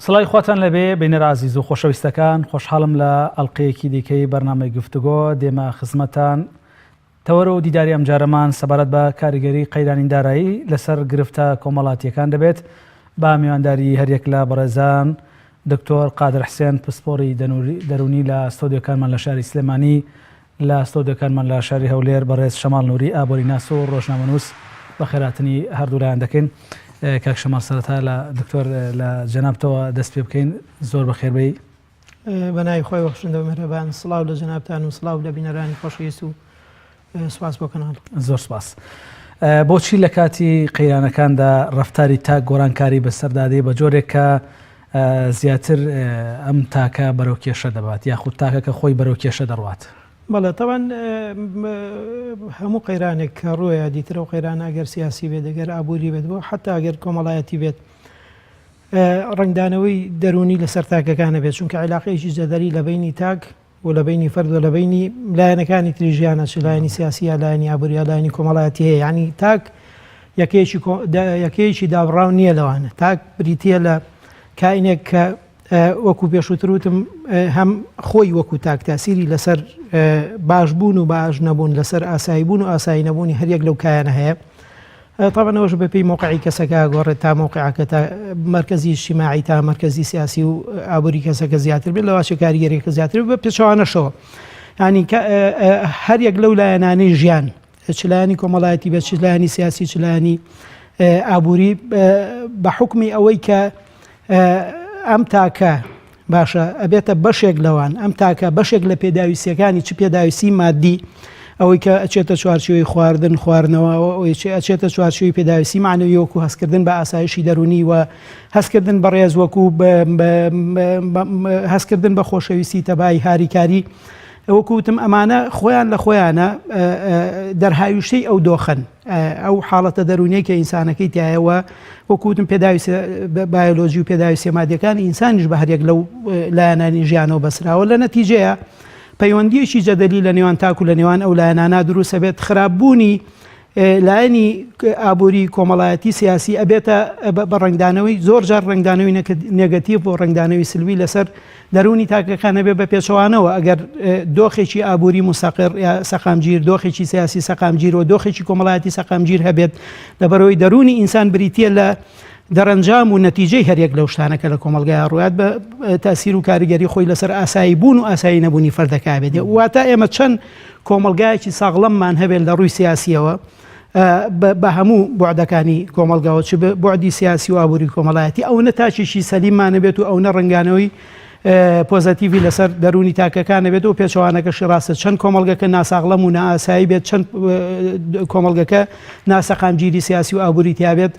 سڵای خواتان لەبێ بینەر عزیز و خۆشەویستەکان، خۆشحاڵم لە ئەڵقەیەکی دیکەی بەرنامەی گفتوگۆ دێمە خزمەتان تەوەرە و دیداری ئەم جارەمان سەبارەت بە کاریگەری قەیرانی دارایی لەسەر گرفتە کۆمەڵاتیەکان دەبێت با میوانداری هەریەک لە بەڕێزان دکتۆر قادر حسێن پسپۆڕی دەرونی لە ستۆدیۆکانمان لە شاری سلێمانی، لە ستۆدیۆکانمان لە شاری هەولێر بەڕێز شەماڵ نووری ئابۆری ناس و ڕۆژنامەنووس بە خێراتنی هەردوولایان دەکەین. کاک شەماڵ سەرەتا لە دکتۆر لە جەنابتەوە دەست پێ بکەین. زۆر بەخێربەی. بەناوی خۆی بەخشندە و مێرەبان. سڵاو لە جەنابتان و سڵاو لە بینەرانی خۆشەویست و سوپاس بۆ کەناڵ. زۆر سوپاس. بۆچی لە کاتی قەیرانەکاندا ڕەفتاری تاک گۆڕانکاری بەسەردادەی بە جۆرێک کە زیاتر ئەم تاکە بەرەو کێشە دەبات یاخود تاکە کە خۆی بەرەو کێشە دەڕوات؟ بەڵێ تەوان هەموو قەیرانێک کە ڕوویە دیترە و قەیرانە ئەگەر سیاسی بێت ئەگەر ئابووری بێت بۆ حتا ئەگەر کۆمەڵایەتی بێت ڕنگدانەوەی دەرونی لەسەر تاکەکانە بێت، چونکە عیلاقەیەکی جەدەری لە بینی تاک و لە بینی فەرد و لە بینی لایەنەکانی تری ژیانە، چ لایەنی سیاسی یا لایەنی ئابووری یا لایەنی کۆمەڵایەتی هەیە. یعنی تاک یەکەیەکی دابڕاو نییە لەوانە. تاک بریتە لە کاینێک کە وەکو پێشووتر وتم هەم خۆی وەکو تاک تاسیری لەسەر باشبوون و باش نەبوون، لەسەر ئاساییبوون و ئاسایی نەبوونی هەریەک لەو کایانە هەیە. طبعا ئەوەش بەپێی موقعی کەسەکە گۆڕێت تا موقعەکە تا مرکزی اجتماعی تا مرکزی سیاسی و ئابووری کەسەکە زیاتر بێت، لەواشە کاریگەریەکە زیاتر بە پێچەوانەشەوە. ینی هەریەک لەو لایەنانەی ژیان، چ لایەنی کۆمەڵایەتی بێت، چ لایەنی سیاسی، چ لایەنی ئابووری، بە حکمی ئەوەی کە ئەم تاکە باشە ئەبێتە بەشێک لەوان، ئەم تاکە بەشێک لە پێداویستیەکانی چ پێداویستی مادی ئەوەی کە ئەچێتە چوارچێوەی خواردن خواردنەوە، ئەچێتە چوارچێوەی پێداویستی معنەوی وەکو هەستکردن بە ئاسایشی دەرونی و هەستکردن بە ڕێز وەکو هەستکردن بە خۆشەویستی تەبای هاریکاری، وەکوتم ئەمانە خۆیان لە خۆیانە دەرهاویشتەی ئەو دۆخن، ئەو حاڵەتە دەرونیە کە ئینسانەکەی تایەوە وەکوتم پێداویستە بایۆلۆژی و پێداویستە مادیەکانی ئینسانیش بە هەرێک لەو لایەنانی ژیانەوە بەسراوە. لە نەتیجەیە پەیوەندیەکی جەدەلی لە نێوان تاکو لە نێوان ئەو لایەنانە دروستە بێت. خراپبوونی لایەنی ئابووری کۆمەڵایەتی سیاسی ئەبێتە بە ڕنگدانەوەی زۆر جار ڕنگدانەوەی نێگەتیڤ بۆ ڕنگدانەوەی سلبی لەسەر دەرونی تاکەکانە بێ بە پێچەوانەوە. ئەگەر دۆخێکی ئابووری مستەقر یا سەقامگیر، دۆخێکی سیاسی سەقامگیر و دۆخێکی کۆمەڵایەتی سەقامگیر هەبێت، لەبەرەوەی دەرونی ئینسان بریتە لە دەرەنجام و نەتیجەی هەرێک لەو شتانەکە لە کۆمەلگای ڕوات بە تاسیر و کاریگەری خۆی لەسەر ئاسایی بوون و ئاسایی نەبوونی فەردەکە بێت. واتە ئێمە چەند کۆمەلگایەکی ساغڵەممان هەبێت لە ڕووی سیاسیەوە بە هەموو بوعدەکانی کۆمەلگاوە، چ بوعدی سیاسی و ئابووری کۆمەڵایەتی، ئەو نەتاچێکی سەلیمانە بێت و ئەو نەڕنگانەوەی پۆزەتیڤی لەسەر دەرونی تاکەکانە بێت و پێچەوانەکەشی ڕاستە. چەند کۆمەلگەکە ناساغڵەم و نائاسایی بێت، چەند کۆمەلگەکە ناسەقامگیری سیاسی و ئابووری تیابێت،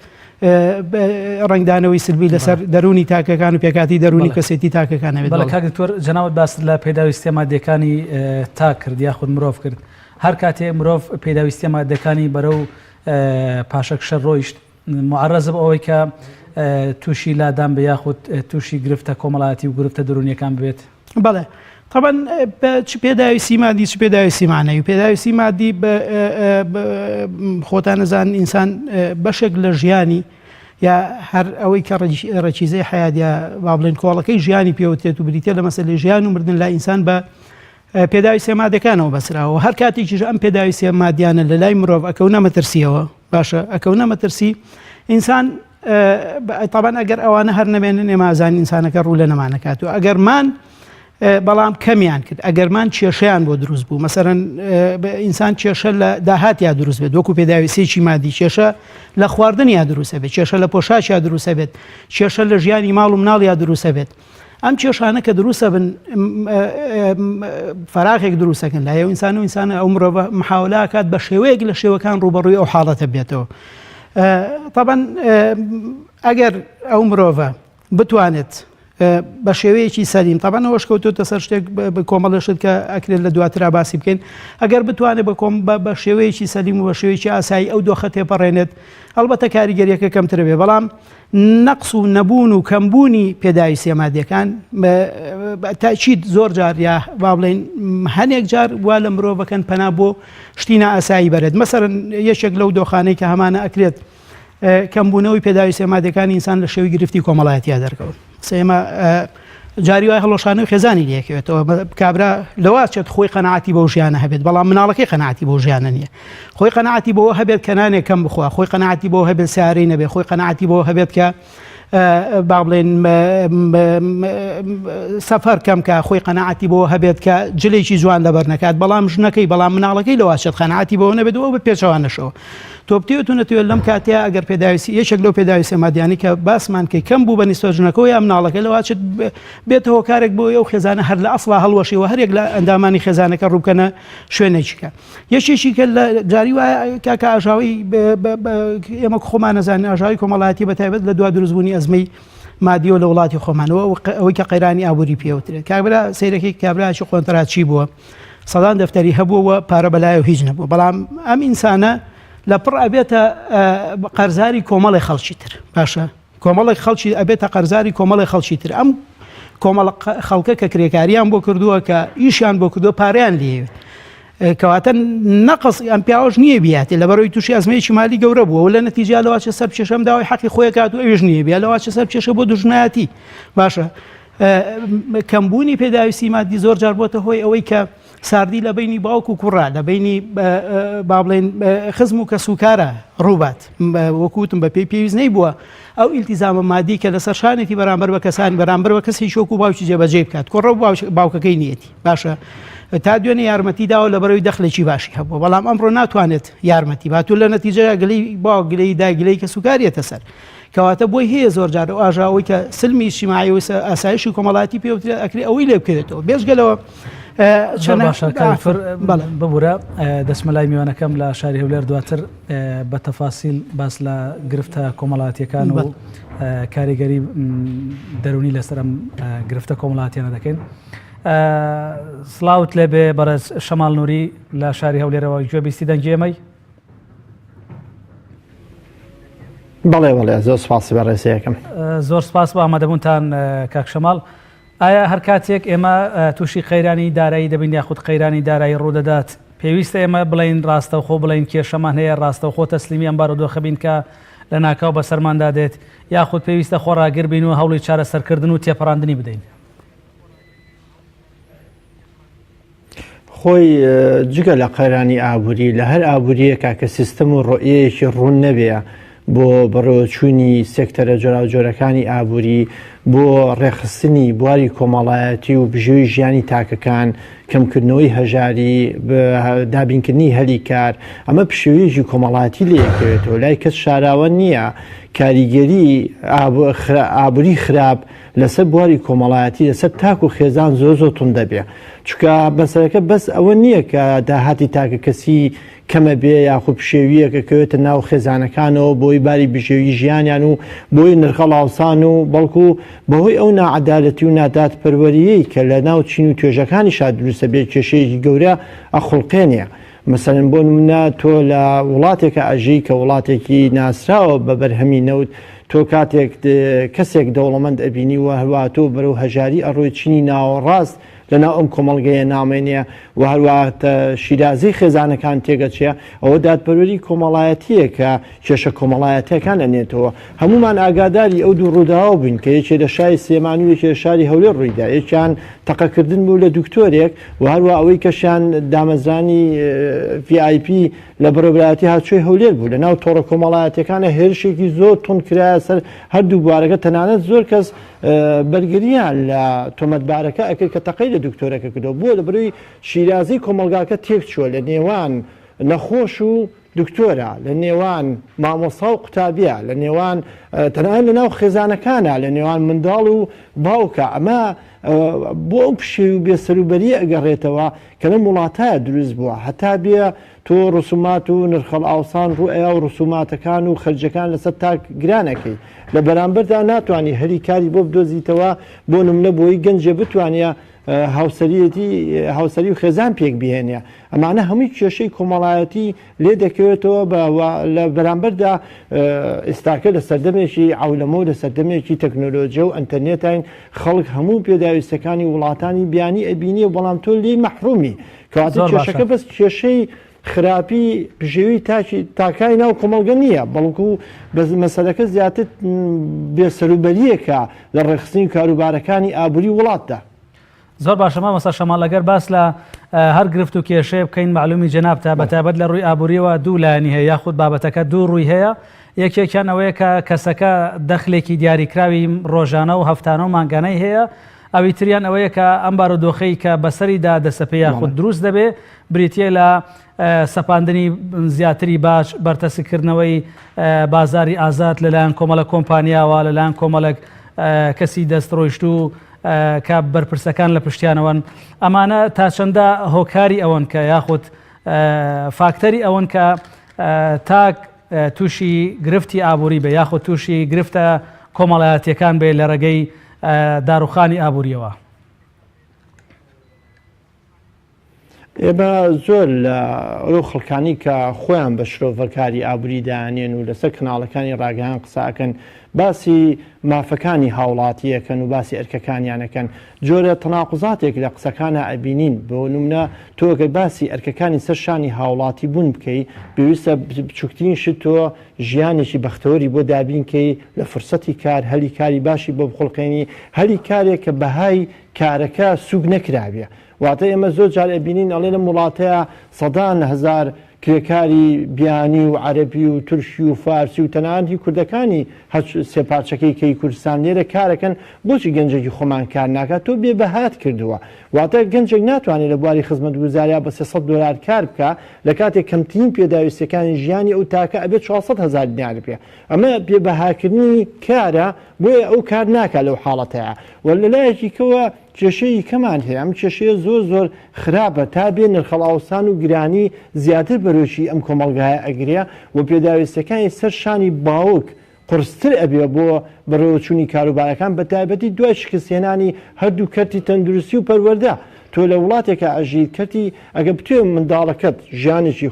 ڕنگدانەوەی سلبی لەسەر دەرونی تاکەکان و پێکاتی دەرونی کەسێتی تاکەکانە بێت. بەڵێ کاک دکتۆر جەنابەت باس لە پێداویستیە مادیەکانی تاک کرد یاخود مرۆڤ کرد. هەر کاتێ مرۆڤ پێداویستیە مادیەکانی بەرەو پاشەکشە ڕۆیشت معرەض بە ئەوەی کە تووشی لادان بە یاخود تووشی گرفتە کۆمەڵایەتی و گرفتە دەرونیەکان بێت. بەڵێ طبعا چ پێداویستی مادی چ پێداویستی معنەوی. پێداویستی مادی خۆتان نەزان ئینسان بەشێک لە ژیانی یا هەر ئەوەی کە ڕەچیزەی حیات یا با بڵێن کۆڵەکەی ژیانی پێوتێت و بریتە لە مەسەلەی ژیان و مردن لە ئینسان بە پێداویستە مادیەکانەوە بەسراوە. هەر کاتێکیش ئەم پێداویستە مادیانە لە لای مرۆڤ ئەکەونە مەترسیەوە، باشە ئەکەونە مەترسی ئینسان طبعا ئەگەر ئەوانە هەر نەبێنن ئێمازان ئینسانەکە ڕوو لە نەمانەکات و ئەگەرمان بەڵام کەمیان کرد، ئەگەرمان کێشەیان بۆ دروست بوو، مەسەرەن ئینسان کێشە لە داهاتیا دروست بێت وەکو پێداویستێکی مادی، کێشە لە خواردنیا دروستە بێت، کێشە لە پۆشاچیا دروستە بێت، کێشە لە ژیانی ماڵ و مناڵیا دروستە بێت. ئەم کێشانە کە دروستە بن فەراغێک دروستەکەن لایەو ئینسان و ئینسانە ئەو مرۆڤ محاولە کات بە شێوەیەک لە شێوەکان ڕوبەڕووی ئەو حاڵەتە بێتەوە. طبعا ئەگەر ئەو مرۆڤە بتوانێت بە شێوەیەکی سەلیم، طبعا ئەوەش کەوتوتە سەر شتێک بە کۆمەڵەشت کە ئەکرێت لە دواترا باسی بکەین، ئەگەر بتوانێت بە شێوەیەکی سەلیم و بە شێوەیەکی ئاسایی ئەو دۆخە تێپەڕێنێت، هەڵبەتە کاریگەریەکە کەمترە بێ، بەڵام نەقص و نەبوون و کەمبوونی پێداویستیە مادیەکان تاکید زۆر جار یا با بڵێن هەنێک جار وا لە مرۆڤەکەن پەنا بۆ شتی نائاسایی بەرێت. مەسەرەن یەکێک لەو دۆخانەی کە هەمانە ئەکرێت کەمبوونەوەی پێداوی سێمادەکانی ئینسان لە شێوی گرفتی کۆمەڵایەتیا دەرکەوت. سێمە جاری وای هەڵۆشانەوە خێزانی لەکەوێتەوە کابرا لەواتچێت خۆی قەناعەتی بەو ژیانە هەبێت بەڵام مناڵەکەی قەناعەتی بەو ژیانە نییە خۆی قەناعەتی بەوە هەبێت کە نانێک کەم بخوا خۆی قەناعەتی بەوە هەبێت سیارەی نەبێت خۆی قەناعەتی بەوە هەبێت کە با بڵێن سەفەر کەم کە خۆی قەناعەتی بەوە هەبێت کە جلێکی جوان لەبەر نەکات بەڵام ژنەکەی بەڵام مناڵەکەی لەواتچێت قەناعەتی بەوە نەبێتەوە بە پێچەوانەشەوە تۆ بتێتونەتوێت لەم کاتەیە ئەگەر پێداویستی یەکێک لەو پێداوی سێمادیانی کە باسمان کەی کەم بوو بە نیستۆ ژنەکەەوە یا مناڵەکە لەواتچێت بێتەوە کارێک بۆ ئەو خێزانە هەر لە ئەسڵا هەڵوەشیەوە هەرێک لە ئەندامانی خێزانەکە ڕووکەنە شوێنێکیکە یەکێکی کە لە جاری وایە کاکە ئاژاوی ئێمە خۆمان نەزانین ئاژاوی کۆمەڵایەتی بەتایبەت لە دوا دروستبوونی ئەزمەی مادیۆ لە وڵاتی خۆمانەوە ئەوەی کە قەیرانی ئابووری پێوترێت کابرا سیرەکەی کابراکی خۆنتراچی بووە سەدان دەفتەری هەبووەوە پارە بەلایە هیچ نەبوو بەڵام ئەم ئینسانە لە پڕ ئەبێتە قەرزاری کۆمەڵی خەڵکی تر باشە کۆمەڵی خەڵکی ئەبێتە قەرزاری کۆمەڵی خەڵکی تر ئەم کۆمەڵ خەڵکە کە کرێکاریان بۆ کردووە کە ئیشیان بۆ کردووە پاریان لێوێت کەواتە نەقص ئەم پیاوەش نییە بیاتێ لە بەرەوەی تووشی ئەزمەیەکی مالی گەورە بووە و لە نەتیجا لەواچە سەر پێشەم داوای حەقی خۆی کات و ئەوێژ نییە بیا لەواچە سەر پێشە بۆ دوژنایەتی باشە کەمبوونی پێداویستی مادی زۆر جار بۆتە هۆی ئەوەی کە ساردی لە بینی باوک و کوڕا لە بینی با بڵێن خزم و کە سوکارە ڕووبات وەکوتم بە پێی پێویست نەیبووە ئەو ئیلتیزامە مادی کە لەسەر شانێتی بەرامبەر بە کەسانی بەرامبەر بە کەسی شۆک و باوکی جێبەجێ بکات کوڕە باوکەکەی نیەتی باشە تا دوێنێ یارمەتی داوە لە بەرەوەی دەخلێکی باشی هەبووە بەڵام ئەمڕۆ ناتوانێت یارمەتی باتوو لە نەتیجەیە گلەی باوک گلەی داگلەی کە سوکاریەتە سەر کەواتە بۆی هەیە زۆر جار و ئاژاوی کە سلمی اجتیماعی و ئاسایشی کۆمەڵایەتی پێوترێت ئەکری ئەوەی لێ بکەوێتەوە بێژگەلەوە ببوورە دەسمەلای میوانەکەم لە شاری هەولێر دواتر بە تەفاسیل باس لە گرفتە کۆمەڵایەتیەکان و کاریگەری دەرونی لەسەر ئەم گرفتە کۆمەڵایەتیانە دەکەین. سڵاوت لێبێ بەڕێز شەماڵ نووری لە شاری هەولێرەوە گوێبیستی دەنگێمەی بەڵێ بەڵێ زۆر سپاسی بە ڕێسەکەم زۆر سپاس بە ئامادەبوونتان کاک شەماڵ. ئایا هەر کاتێک ئێمە تووشی قەیرانی دارایی دەبین یاخود قەیرانی دارایی ڕوودەدات پێویستە ئێمە بڵین ڕاستەوخۆ بڵین کێشەمان هەیە ڕاستەوخۆ تەسلیمی ئەم بارودۆخە بین کە لە ناکاو بەسەرماندا دێت یاخود پێویستە خۆڕاگر بین و هەوڵی چارەسەرکردن و تێپەڕاندنی بدەین. خۆی جگە لە قەیرانی ئابووری لە هەر ئابووریەکە کە سیستەم و ڕۆیەیەکی ڕوون نەبێ بۆ بەڕێوەچوونی سێکتەرە جۆراوجۆرەکانی ئابووری بۆ ڕێخستنی بواری کۆمەڵایەتی و بژێوی ژیانی تاکەکان کەمکردنەوەی هەژاری دابینکردنی هەلی کار ئەمە پشێویژی کۆمەڵایەتی لەیەکەوێتەوە لای کەس شاراوە نییە کاریگەری ئابووری خراپ لەسەر بواری کۆمەڵایەتی لەسەر تاک و خێزان زۆر زۆر تون دەبێ چکە بەسەرەکە بەس ئەوە نییە کە داهاتی تاکە کەسی کەمە بێ یاخود پشێویەکە کەوێتە ناو خێزانەکانەوە بۆی باری بژێوی ژیانیان و بۆی نرخە لاوسان و بەڵکو بەهۆی ئەو ناعەدالەتی و نادات پەروەریەی کە لە ناو چین و توێژەکانی شاد دروستە بێت کێشەیەکی گەورە ئەخڵقێنێ مەسەڵەن بۆ نمونە تۆ لە وڵاتێکە ئەژەی کە وڵاتێکی ناسراوە بە بەرهەمی نەوت تۆ کاتێک کەسێک دەوڵەمەند ئەبینی و هەروە تۆ بەرەو هەژاری ئەڕۆی چینی ناوەڕاست لەناو ئەم کۆمەڵگەیە نامێنێ و هەرواتە شیرازەی خێزانەکان تێگەچێ ئەوە دادپەروەری کۆمەڵایەتیە کە کێشە کۆمەڵایەتەکان ئەنێتەوە هەمومان ئاگاداری ئەو دوو ڕووداوە بووین کە یەکێ لە شاری سلێمانی و یەکێ لە شاری هەولێر ڕوویدا یەکیان تەقەکردن بوو لە دکتۆرێک و هەروە ئەوەی کەشیان دامەزرانی VIP لە بەڕێوەبرایەتی هاتووی هەولێر بوو لەناو تۆڕە کۆمەڵایەتەکانە هێرشێکی زۆر تون کرایە سەر هەردوو بوارەکە تەنانەت زۆر کەس بەرگریان لە تۆمەتبارەکە ئەکرد کە تەقەی لە دکتۆرەکە کردەوە بووە لە بەروی شیرازەی کۆمەلگاکە تێک چووە لە نێوان نەخۆش و دکتۆرە لە نێوان مامۆستا و قوتابیە لە نێوان تەنانەت لە ناو خێزانەکانە لە نێوان منداڵ و باوکە ئەمە بۆ ئەو پشێوی و بێسەروبەری ئەگەڕێتەوە کە لەم وڵاتایە دروست بووە هەتا بێ تۆ ڕسومات و نرخەڵ ئاوسان ڕوئیا و ڕسوماتەکان و خەرجەکان لەسەر تاک گرانەکەی لە بەرامبەردا ناتوانانی هەری کاری بۆ بدۆزیتەوە بۆ نمونە بۆی گەنجە بتوانە هاوسەری و خێزان پێک بهێنێ ئەمانە هەمووی کێشەی کۆمەڵایەتی لێ دەکەوێتەوە لە بەرامبەردا ئێستاکە لە سەردەمێکی عەولەمە و لە سەردەمێکی تەکنۆلۆجیە و ئەنتەرنێتین خەڵک هەموو پێداویستەکانی وڵاتانی بیانی ئەبینی و بەڵام تۆ لێی مەحرومی کەواتە کێشەکە بەس کێشەی خراپی پژێوی تاکای ناو کۆمەڵگە نییە بەڵکو مەسەلەکە زیاتر بێسەروبەریەکە لە ڕێخستنی کاروبارەکانی ئابووری وڵاتدا. زۆر باشە مامۆستا شەماڵ لەگەر باس لە هەر گرفت و کێشەیە بکەین معلومی جەنابتە بەتابەت لە ڕووی ئابووریەوە دوو لایەنی هەیە یاخود بابەتەکە دوو ڕووی هەیە. یەکێکیان ئەوەیە کە کەسەکە دەخلێکی دیاریکراوی ڕۆژانە و هەفتانە و مانگانەی هەیە، ئەوی تریان ئەوەیە کە ئەم بارودۆخەی کە بەسەریدا دەسەپێ یاخود دروست دەبێ بریتە لە سەپاندنی زیاتری باش بەرتەسکردنەوەی بازاری ئازاد لەلایەن کۆمەڵە کۆمپانیاوە لەلایەن کۆمەڵک کەسی دەستڕۆیشت و کە بەرپرسەکان لە پشتیانەوەن. ئەمانە تا چەندە هۆکاری ئەوەن کە یاخود فاکتەری ئەوەن کە تاک تووشی گرفتی ئابووری بێ یاخود تووشی گرفتە کۆمەڵایەتیەکان بێ لە ڕێگەی داروخانی ئابووریەوە. ئێمە زۆر لە ئەو خەڵکانی کە خۆیان بە شرۆڤەکاری ئابووری دایانێن و لەسەر کەناڵەکانی ڕاگەیان قساکەن باسی مافەکانی هاوڵاتیەکەن و باسی ئەرکەکانیانەکەن جۆرە تەناقوزاتێک لە قسەکانە ئەبینین بۆ نمونە تۆگە باسی ئەرکەکانی سەرشانی هاوڵاتی بوون بکەی پێویستە بچووکترین شت تۆ ژیانێکی بەختەوەری بۆ دابینکەی لە فرسەتی کار هەلی کاری باشی بۆ بخڵقێنی هەلی کارێک کە بەهای کارەکە سوگ نەکرابێ. واتە ئێمە زۆر جار ئەبینین ئەڵێ لە وڵاتەیە سەدان هەزار کرێکاری بیانی و عەرەبی و تورکی و فارسی و تەنانەتی کوردەکانی سێپارچەکەی کەی کوردستان لێرە کارەکەن بۆچی گەنجێکی خۆمان کار ناکات تۆ بێبەهات کردووە. واتە گەنجێک ناتوانێت لە بواری خزمەتگوزاریە بە 300 دلار کار بکە لە کاتێک کەمترین پێداویستەکانی ژیانی ئەو تاکە ئەبێت 400,000 دینار پێ. ئەمە بێبەهاکردنی کارە بۆیە ئەو کار ناکات لەو حاڵەتەیە و لەلایەکی کەوە کێشەی کەمان هەیە. ئەم کێشەیە زۆر خراپە تا بێ نرخەڵاوسان و گرانی زیاتر بەرۆشی ئەم کۆمەڵگایە ئەگرێ و پێداویستەکانی سەر شانی باوک قرستر ئەبێ بۆ بەڕێوەچوونی کاروبارەکان بە تایبەتی دوای شکستێنانی هەردوو کەرتی تەندروستی و پەروەردە. تۆ لە وڵاتێکە ئەژیت کەرتی ئەگە بتوێ منداڵەکەت ژیانێکی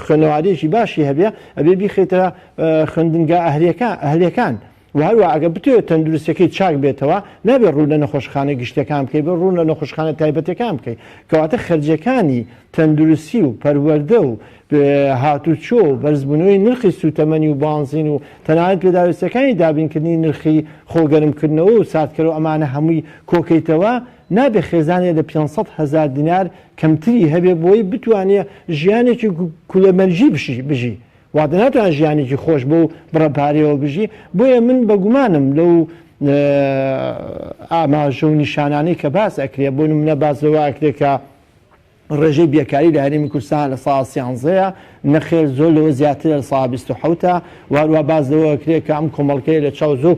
خوێنەوارێکی باشی هەبێ ئەبێ بیخێتە خوێندنگا ئەهلیەکان. و هەروە ئەگە بتوێت تەندروستەکەی چاک بێتەوە نابێت ڕوو لە نەخۆشخانە گشتەکان بکەی بە ڕوو لە نەخۆشخانە تایبەتەکان بکەیت کەواتە خەرجەکانی تەندروستی و پەروەردە و هاتوچۆ و بەرزبوونەوەی نرخی سوتەمەنی و بانزین و تەنانەت پێداویستەکانی دابینکردنی نرخی خۆگەرمکردنەوە و ساتکەرەوە ئەمانە هەمووی کۆکەیتەوە نابێ خێزانێ لە 500,000 دینار کەمتری هەبێ بۆی بتوانێت ژیانێکی کولەمەرجی بژی. واتە ناتوان ژیانێکی خۆش بۆ بڕەپارەوە بژی. بۆیە من بەگومانم لەو ئاماژە و نیشانانەی کە باس ئەکرێ بۆ نمونە باس لەوە ئەکرێکە ڕێژەی بیەکاری لە هەرێمی کوردستان لە ساڵ 13ەیە نەخێر زۆر لەوە زیاتر لە ساڵ 27ە واروە باز لەوە کرێت کە ئەم کۆمەڵگەی لە چاو زۆر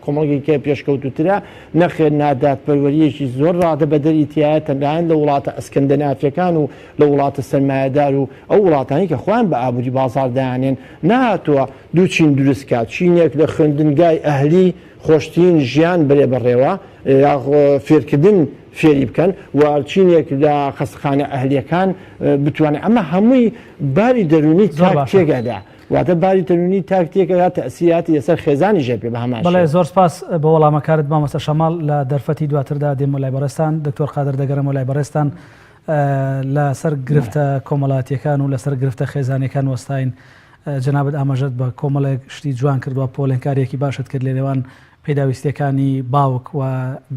کۆمەڵگێکی پێشکەوتوترە نەخێر نادادپەروەریەکی زۆر ڕادە بە دەریتیایە تەنانەت لە وڵاتە ئەسکەندەنافیەکان و لە وڵاتە سەرمایەدار و ئەو وڵاتانی کە خۆیان بە ئابووری بازاڕ دایانێن نهاتووە دوو چین دروست کات چینێک لە خوێندنگای ئەهلی خۆشترین ژیان بەرێ بەڕێوە فێرکردن فێری بکەن و چینێک لە خەستەخانە ئەهلیەکان بتوانێت ئەمە هەمووی باری دەرونی تاک تێگەدا. واتە باری دەرونی تاک تێگەدا تەسیراتی لەسەر خێزانی ژێپێ بە هەمان. بەڵێ زۆر سپاس بە وەڵامەکارت مامۆستا شەماڵ. لە دەرفەتی دواتردا دێم وەلای بەڕێستان دکتۆر قادر دەگەڕم وەلای بەڕێستان لەسەر گرفتە کۆمەڵاتیەکان و لەسەر گرفتە خێزانیەکان وەستاین. جەنابەت ئاماژەت بە کۆمەڵێک شتی جوان کردووە پۆڵێنکاریەکی باشت کرد لە نێوان پێداویستیەکانی باوک و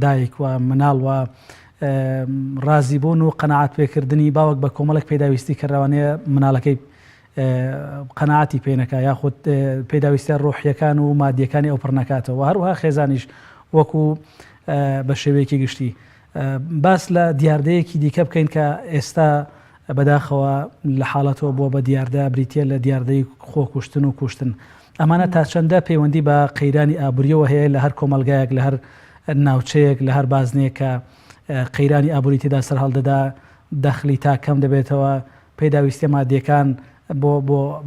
دایک و مناڵ و ڕازی بوون و قەنەعات پێکردنی باوک بە کۆمەڵک پێداویستی کردوانەیە مناڵەکەی قەنەعاتی پێنەکە یاخود پێداویستیان ڕۆحیەکان و مادیەکانی ئەو پڕنەکاتەوە هەروەها خێزانیش وەکو بە شێوەیەکی گشتی. باس لە دیاردەیەکی دیکە بکەین کە ئێستا بەداخەوە لە حاڵەتەوە بۆ بە دیاردە بریتە لە دیاردەی خۆکوشتن و کوشتن. ئەمانە تا چەندە پەیوەندی بە قەیرانی ئابووریەوە هەیە لە هەر کۆمەلگایەک لە هەر ناوچەیەک لە هەر بازنێک کە قەیرانی ئابووری تێدا سەر هەڵدەدا دەخلی تا کەم دەبێتەوە پێداویستە مادیەکان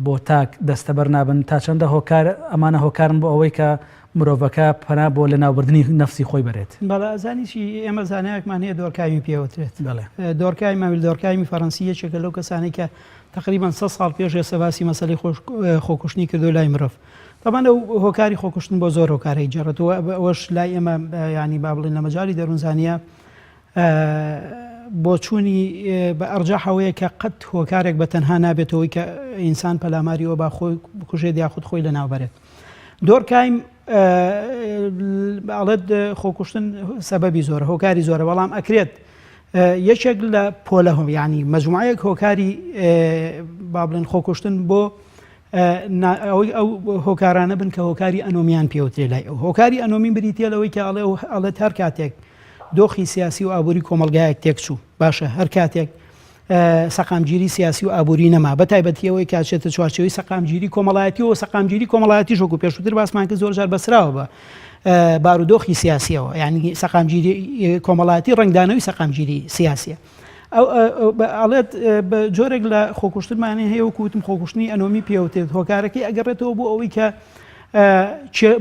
بۆ تاک دەستەبەر نابن تا چەندە هۆکار ئەمانە هۆکارن بۆ ئەوەی کە مرۆڤەکە پەنا بۆ لە ناوبردننی نەفسی خۆی بێت. بەڵا زانیشی ئێمە زانایەکمان هەیە دۆرکاوی پێوترێت. دۆرکای ماویل دۆرکایمی فەڕەنسیە چێکە لەو کەسانی کە تقریبان 100 ساڵ پێش ئێستا باسی مەسەلەی خۆکوشتنی کردو لای مرۆڤ. طبعا ئەو هۆکاری خۆکوشتن بۆ زۆر هۆکارەی جێڕێتەوە ئەوەش لای ئێمە ینی با بڵێن لە مەجای دەروونزانیە بۆ چوونی بە ئەرجاحەوەیە کە قەت هۆکارێک بە تەنها نابێتەوەی کە ئینسان پەلاماریەوە با خۆی بکوژێت یاخود خۆی لە ناوبەرێت. دۆرکایم ئەڵێت خۆکوشتن سەبەبی زۆرە، هۆکاری زۆرە، بەڵام ئەکرێت یەکێک لە پۆلە ینی مەجموعەیەک هۆکاری با بڵێن خۆکوشتن بۆ ئەوەی ئەو هۆکارانە بن کە هۆکاری ئەنۆمیان پێوترێ لای ئەو هۆکاری ئەنۆمی بریتە لەوەی کە ئەڵێت هەر کاتێک دۆخی سیاسی و ئابووری کۆمەلگایەک تێکچوو باشە هەر کاتێک سەقامگیری سیاسی و ئابووری نەما بە تایبەتیەوەی کاچێتە چوارچەوەی سەقامگیری کۆمەڵایەتی و سەقامگیری کۆمەڵایەتی ژۆک و پێشووتر باسمان کرد زۆر جار بەسراوە بە بارودۆخی سیاسیەوە، یعنی سەقامگیری کۆمەڵایەتی ڕنگدانەوەی سەقامگیری سیاسیە. ئەڵێت بە جۆرێک لە خۆکوشتنمانێ هەیە و کوتم خۆکوشتنی ئەنۆمی پێوتێت هۆکارەکەی ئەگەڕێتەوە بۆ ئەوەی کە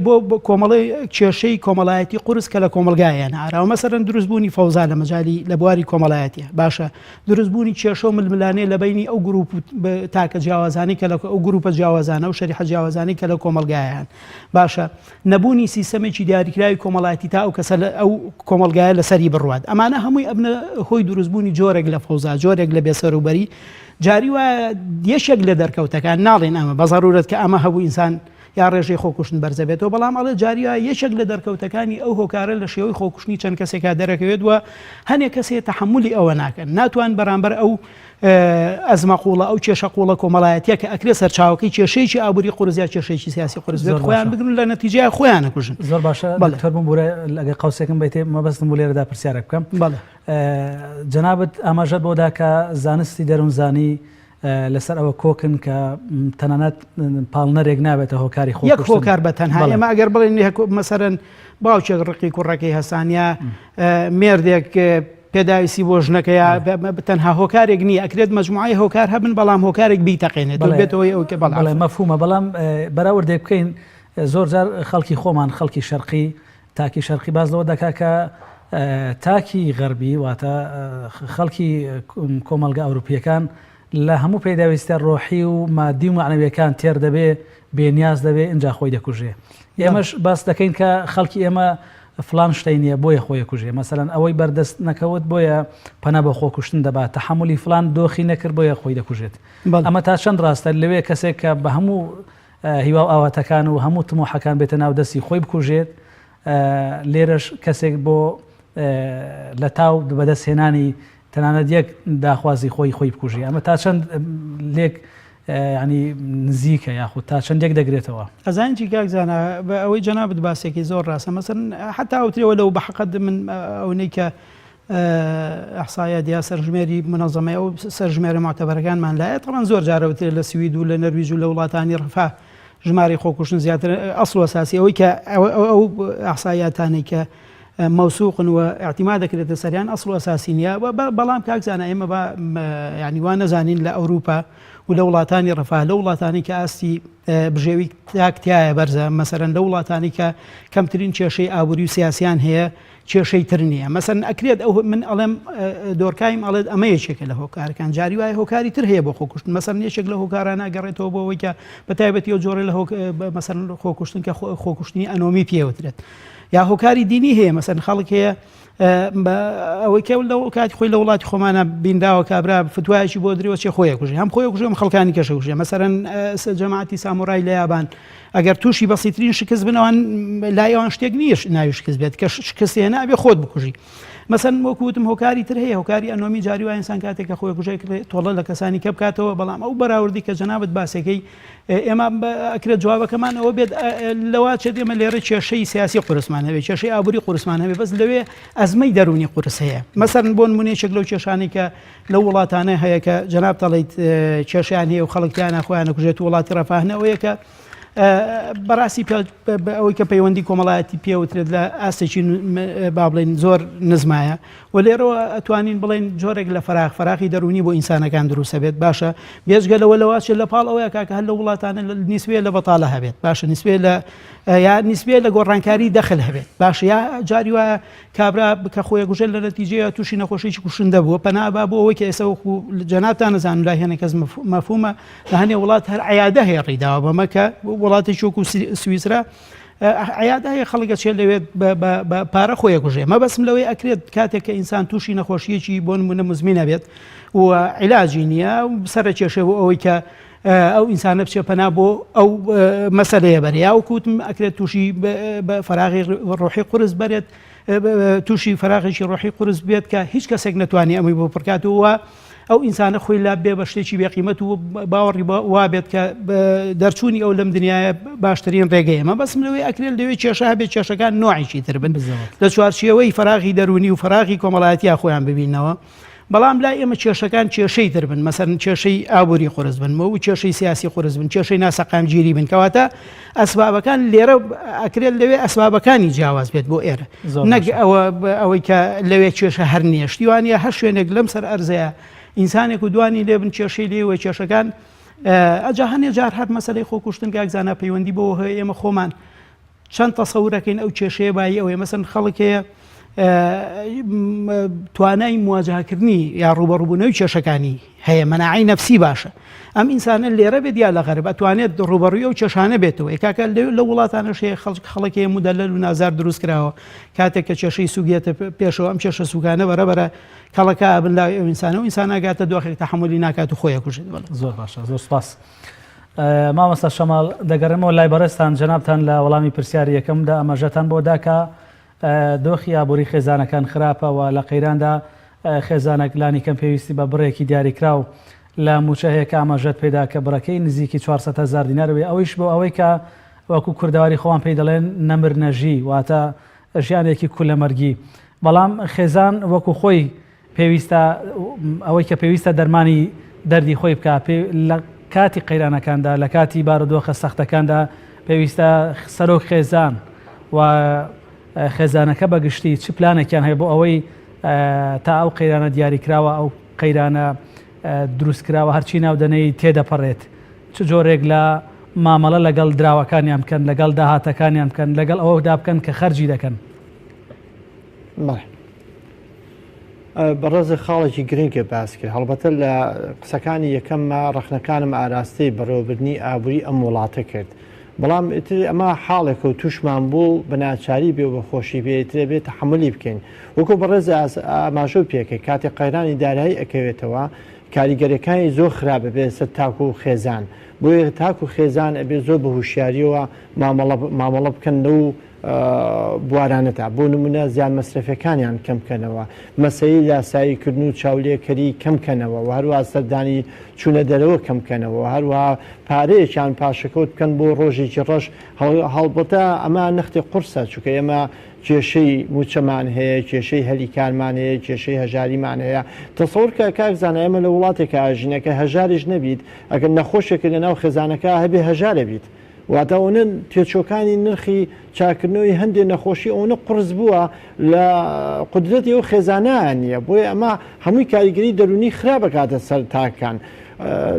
بۆ کۆمەڵی کێشەی کۆمەڵایەتی قورس کە لە کۆمەلگایان ئاراوە مەسەرەن دروستبوونی فەوزا لە مەجای لە بواری کۆمەڵایەتیە باشە، دروستبوونی کێشە و ململانێ لە بینی ئەو گروپ تاکە جیاوازانی کە ئەو گروپە جیاوازانە و شەریحە جیاوازانی کە لە کۆمەلگایان باشە، نەبوونی سیستەمێکی دیاریکراوی کۆمەڵایەتی تا ئەو کەسە ئەو کۆمەلگایە لەسەری بڕوات، ئەمانە هەمووی ئەبنە هۆی دروستبوونی جۆرێک لە فەوزا، جۆرێک لە بێسەروبەری. جاری وایە یەشێک لە دەرکەوتەکان ناڵێن ئەمە بە ضرورەت کە ئەمە هەبوو ئینسان یا ڕێژەی خۆکوشتن بەرزەبێتەوە، بەڵام ئەڵێ جاریە یەکێک لە دەرکەوتەکانی ئەو هۆکارە لە شێوەی خۆکوشتنی چەند کەسێکا دەرەکەوێت وە هەنێک کەسێ تەحملی ئەوە ناکەن، ناتوان بەرامبەر ئەو ئەزمەقوڵە ئەو کێشەقوڵە کۆمەڵایەتیە کە ئەکرێت سەرچاوەکەی کێشەیەکی ئابووری قورس یا کێشەیەکی سیاسی قورس بێت خۆیان بگرن لە نەتیجەیە خۆیان نەکوژن. زۆر باشە دکتۆر بم بورە لەگە قەوسێکم بێتێ مەبەستم بۆ لێرەدا پرسیارە بکەم. جەنابەت ئاماژەت بۆدا کە زانستی دەروونزانی لەسەر ئەوە کۆکن کە تەنانەت پاڵنەرێک نابێتە هۆکاری خۆ یەک هۆکار بە تەنها ئێمە ئەگەر بڵێن مەسەرەن باوچێک ڕقی کوڕەکەی هەسانیا مێردێک پێداویستی بۆ ژنەکەیە تەنها هۆکارێک نییە، ئەکرێت مەجموعەی هۆکار هەبن بەڵام هۆکارێک بیتەقێنێت بێتەوەی ئەو کە بەڵێ مەفهومە، بەڵام بەراوردێ بکەین زۆر جار خەڵکی خۆمان خەڵکی شەرقی تاکی شەرقی باز لەوە دەکا کە تاکی غەربی واتە خەڵکی کۆمەلگا ئەوروپیەکان لە هەموو پێداویستە ڕۆحی و مادی و معنەویەکان تێر دەبێ بێنیاز دەبێ اینجا خۆی دەکوژێ. ئێمەش باس دەکەین کە خەڵکی ئێمە فلان شتەی نییە بۆیە خۆی کوژێ، مەسەرەن ئەوەی بەردەست نەکەوت بۆیە پەنا بە خۆکوشتن دەبات، تەحملی فلان دۆخی نەکرد بۆیە خۆی دەکوژێت. ئەمە تا چەند ڕاستە لەوێ کەسێک کە بە هەموو هیوا و ئاواتەکان و هەموو تمۆحەکان بێتە ناو دەستی خۆی بکوژێت، لێرەش کەسێک بۆ لە تاو بەدەستهێنانی تەنانەت یەک داخوازی خۆی بکوژی، ئەمە تا چەند لێک ینی نزیکە یاخود تا چەندێک دەگرێتەوە. ئەزانجی کاکزانە بە ئەوەی جەنابەت باسێکی زۆر ڕاستە، مەسەن حتا ئەوترێەوە لەو بەحقەت من ئەوەی کە ئەحسایە دیا سەرژمێری منەظەمە ئەو سەرژمێرە معتەبەرەکانمان لایە تەڵەن زۆر جارەوترێت لە سوید و لە نەرویج و لە وڵاتانی ڕفا ژماری خۆکوشتن زیاتر ئەسڵ ئەساسی ئەوەی کە ئەو ئەحسایەتانەی کە مەوسوقن و اعتیماد دەکرێتە سەریان ئەسڵ ئەساسی نییە، بەڵام کاکزانە ئێمە ینی وان نەزانین لە ئەوروپا و لە وڵاتانی ڕفا لە وڵاتانی کە ئاستی بژێوی تاکتایە بەرزە، مەسەرەن لە وڵاتانی کە کەمترین کێشەی ئابووری و سیاسیان هەیە کێشەی تر نییە. مەسەرەن ئەکرێت ئەو من ئەڵێم دۆرکایم ئەڵێت ئەمە یەکێکە لە هۆکارەکان، جاری وایە هۆکاری تر هەیە بۆ خۆکوشتن، مەسەرەن یەکێک لە هۆکارانە ئەگەڕێتەوە بۆ ئەوەی کە بەتایبەتی ئەو جۆرە لە مەسەرەن خۆکوشتن کە خۆکوشتنی ئەنۆمی پێوترێت، یا هۆکاری دینی هەیە، مەسەرەن خەڵک هەیە ئەوەی کە لەو کاتی خۆی لە وڵاتی خۆمانە بینراوە کابرا فتوایەکی بۆ درێوە چێ خۆی کوژێ، هەم خۆی کوژێ خەڵکانی کەشە کوژێ، مەسەرەن جەماعەتی سامورای لە یابان ئەگەر تووشی بەسیترین شکست بنەوەن لایەوان شتێک نییە ناوی شکست بێت کە شکستی هێنا بێ خۆت بکوژی. مەسەن وەکوتم هۆکاری تر هەیە، هۆکاری ئەنۆمی جاری وایە ئینسان کاتێک کە خۆی کوژێک تۆڵە لە کەسانی کە بکاتەوە، بەڵام ئەو بەراوردی کە جەنابەت باسێکەی ئێمە ئەکرێت جوابەکەمان ئەوە بێت لەوا چێت ئێمە لێرە کێشەی سیاسی قورسمان هەبێت، کێشەی ئابووری قورسمان هەبێت، بەس لەوێ ئەزمەی دەرونی قورس هەیە. مەسەرەن بۆ نمونەیەک لەو کێشانی کە لەو وڵاتانە هەیە کە جەناب دەڵێیت کێشیان هەیە و خەڵکیانە خۆیان کوژێت وڵاتی ڕەفاه ئەوەیە کە بەڕاستی ئەوەی کە پەیوەندی کۆمەڵایەتی پێوترێت لە ئاستێکی با بڵێن زۆر نزمایە و لێرەوە ئەتوانین بڵێن جۆرێک لە فراخی دەرونی بۆ ئینسانەکان دروستە بێت. باشە بێژگە لەوە لەواچێت لە پاڵ ئەوەیە کاکە هەر لە وڵاتانە نیسبێ لە بەتاڵە هەبێت، باشە نیسبێ لە گۆڕانکاری دەخل هەبێت، باشە یا جاری وایە کابرا کە خۆی گوژێت لە نەتیجەیە تووشی نەخۆشیی کوشندە بووە پەنابا بۆ ئەوەی کە ئێستا وەکو جەنابتان نەزانم لای هێنە کەس مەفهومە لە هەنێ وڵات هەر عیادە هەیە ڕیداوە بەمە کە وڵاتی وەکو سویسرا عیادایە خەڵگە چێت لەوێت بە پارە خۆی کوژێ مە بەسم لەوەی ئەکرێت کاتێک کە ئینسان تووشی نەخۆشیەکی بۆ نمونە مزمینە بێت و عیلاجی نییە سەرە کێشێ بۆ ئەوەی کە ئەو ئینسانە بچێ پەنا بۆ ئەو مەسەلەیە بەریا و کووتم ئەکرێت تووشی بە فراغی ڕۆحی قورس بێت تووشی فراغێکی ڕۆحی قورس بێت کە هیچ کەسێک نەتوانانی ئەمەی بۆ پڕکاتەوە ئەو ئینسانە خۆی لا بێ بە شتێکی بێقیمەت و باوەڕی وا بێت کە دەرچوونی ئەو لەم دنیاە باشترین ڕێگەیە مە بەسم لەوەی ئەکرێت لەوێ کێشە هەبێت کێشەکان نوعیشی تر بن لە چوارچێوەی فراغی دەرونی و فراغی کۆمەڵایەتیا خۆیان ببینەوە بەڵام لای ئێمە کێشەکان کێشەی تر بن مەسەرن کێشەی ئابووری قورس بن و کێشەی سیاسی قورس بن کێشەی ناسەقامگیری بن کەواتە ئەسبابەکان لێرە ئەکرێت لەوێ ئەسبابەکانی جیاواز بێت بۆ ئێرە نەک ئەوەی کە لەوێ کێشە هەر نییە شتیوانە هەر شوێنێک لەم سەر ئەرزەیە ئینسانێک و دوانی لێ بن کێشەی لێوە کێشەکان ئەجا هەنێ جار هەر مەسەلەی خۆکوشتن کاکزانە پەیوەندی بۆ هەیە ئێمە خۆمان چەند تەسەورەکەین ئەو کێشەیە بایی ئەوەیە مەسەن خەڵکەیە توانای مواجهکردنی یا ڕوبەڕووبوونەوەی کێشەکانی هەیە مەناعی نەفسی باشە ئەم ئینسانە لێرە بێت یا لە غەرب ئەتوانێت ڕوبەڕووی ئەو کێشانە بێتەوە کاکە لە وڵاتانەش هەیە خەڵکی مودەلل و نازار دروست کراوە کاتێک کە کێشەی سوگێتە پێشەوە ئەم کێشە سوگانە بەرەبەرە کەڵەکە بن لا ئەو ئینسانە و ئینساناگاتە دۆخێک تەحملی ناکات و خۆیە کوژێت زۆر باشە زۆر سپاس مامۆستا شەماڵ دەگەڕێمەوە لای بەڕێستان جەنابتان لە وەڵامی پرسیاری یەکەمدا ئەمەژەتان بۆ داکە دۆخی ئابووری خێزانەکان خراپەوە لە قەیراندا خێزانێک لانی کەم پێویستی بە بڕێکی دیاریکراو لە موچە هەیە کە ئاماژەت پێدا کە بڕەکەی نزیکی 400,000 دینارەوەی ئەویش بۆ ئەوەی کە وەکو کوردەواری خۆوان پێی دەڵێن نەمرنەژی واتە ژیانێکی کولەمەرگی بەڵام خێزان وەکو خۆی پێویستە ئەوەی کە پێویستە دەرمانی دەردی خۆی بکە لە کاتی قەیرانەکاندا لە کاتی بارودۆخە سەختەکاندا پێویستە سەرۆک خێزان و خێزانەکە بەگشتی چ پلانێکیان هەیە بۆ ئەوەی تا ئەو قەیرانە دیاریکراوە ئەو قەیرانە دروستکراوە هەرچی ناودەنەی تێدەپەڕێت چ جۆرێک لە مامەڵە لەگەڵ دراوەکانیان بکەن لەگەڵ داهاتەکانیان بکەن لەگەڵ ئەوەدا بکەن کە خەرجی دەکەن بەڕێز خاڵێکی گرنگە باس کرد هەڵبەتە لە قسەکانی یەکەممە ڕەخنەکانم ئاراستەی بەڕێوەبردننی ئابووری ئەم وڵاتە کرد بەڵام ئەمە حاڵێکە و تووشمان بوو بە ناچاری بێ بە خۆشی بێترێ بێت تەحملی بکەین وەکو بەڕێز ئاماژە پێکە کاتێک قەیرانی دارایی ئەکەوێتەوە کاریگەرەکانی زۆر خراپە بێ سەر تاکو و خێزان بۆیە تاکو و خێزان ئەبێ زۆر بە هوشیاریەوە مامەڵە بکەن و بوارانەتە بۆ نمونە زیان مەسرفەکانیان کەمکەنەوە مەسەی یاساییکردن و چاولێکەری کەمکەنەوە و هەروە سەردانی چوونە دەرەوە کەمکەنەوە هەروە پارەیەکیان پاشەکەوت بکەن بۆ ڕۆژێکی ڕەش هەڵبەتە ئەمە نەختی قورسە چونکە ئێمە کێشەی موچەمان هەیە کێشەی هەلیکارمان هەیە کێشەی هەژاریمان هەیە تەسەوڕکە کاکزانە ئێمە لە وڵاتێکە ئاژینەکە هەژاریش نەبیت ئەگەر نەخۆشێکە لەناو خێزانەکە هەبێ هەژارە بیت واتە ئەوە تێچۆکانی نرخی چاکردنەوەی هەندێک نەخۆشی ئەوە قرس بووە لە قدرەتی ئەو خێزانیان نیە بۆیە ئەمە هەمووی کاریگەری دەرونی خراپەکاتە سەر تاکان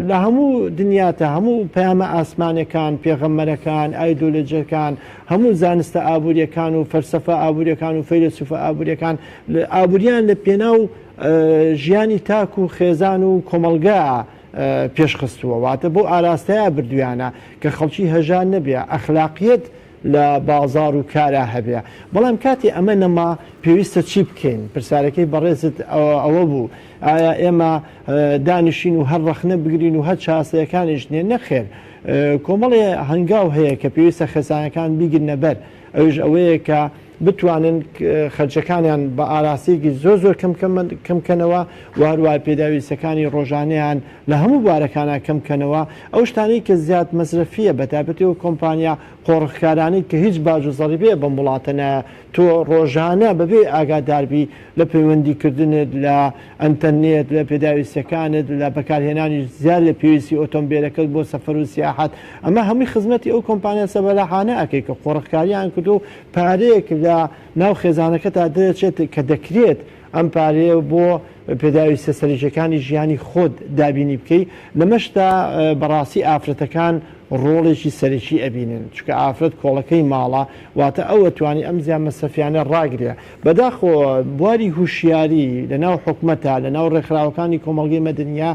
لە هەموو دنیاتە هەموو پەیامە ئاسمانەکان پێغەمبەرەکان ئایدۆلۆجیەکان هەموو زانستە ئابوووریەکان و فەلسەفە ئابوووریەکان و فەیلسوفە ئابوووریەکان ئابووریان لە پێناو ژیانی تاک و خێزان و کۆمەلگا پێشخستووە واتە بۆ ئاراستەیە بردویانە کە خەڵکی هەژار نەبێ ئەخلاقیەت لە بازار و کارە هەبێ بەڵام کاتی ئەمە نەما پێویستە چی بکەین پرسیارەکەی بەڕێزت ئەوە بوو ئایا ئێمە دانیشین و هەر ڕەخنە بگرین و هەر چاسەیەکانیش نێ نەخێر کۆمەڵێ هەنگاو هەیە کە پێویستە خێزانەکان بیگرنە بەر ئەوش ئەوەیە کە بتوانن خەرجەکانیان بە ئاراسیەکی زۆر کەمکەنەوە و هەروای پێداویستەکانی ڕۆژانیان لە هەموو بارەکانە کەمکەنەوە ئەو شتانەی کە زیاد مەزرەفیە بەتابەتی و کۆمپانیا قۆڕخکارانی کە هیچ باج و زەڕیبێ بە وڵاتەنە تۆ ڕۆژانە بەبێ ئاگاداربی لە پەیوەندیکردنت لە ئەنتەرنێت لە پێداویستەکانت لە بەکارهێنانی زیاد لە پێویستی ئۆتۆمبیلەکەت بۆ سەفەر و سیاحەت ئەمە هەمووی خزمەتی ئەو کۆمپانیا سەبەلاحانە ئەەکەی کە قۆڕخکاریان کرد و پارەیەک لە ناو خێزانەکە تا دەچێت کە دەکرێت ئەم پارەیە بۆ پێداویستە سەرنجەکانی ژیانی خۆت دابینی بکەی لەمەشتا بەڕاستی ئافرەتەکان ڕۆڵێکی سەرەکی ئەبینن چکە ئافرەت کۆڵەکەی ماڵە واتە ئەوە توانی ئەم زیان مەسەفیانە ڕاگرێ بەداخۆ بواری هوشیاری لەناو حکومەتە لەناو ڕێکخراوەکانی کۆمەڵگەی مەدەنیا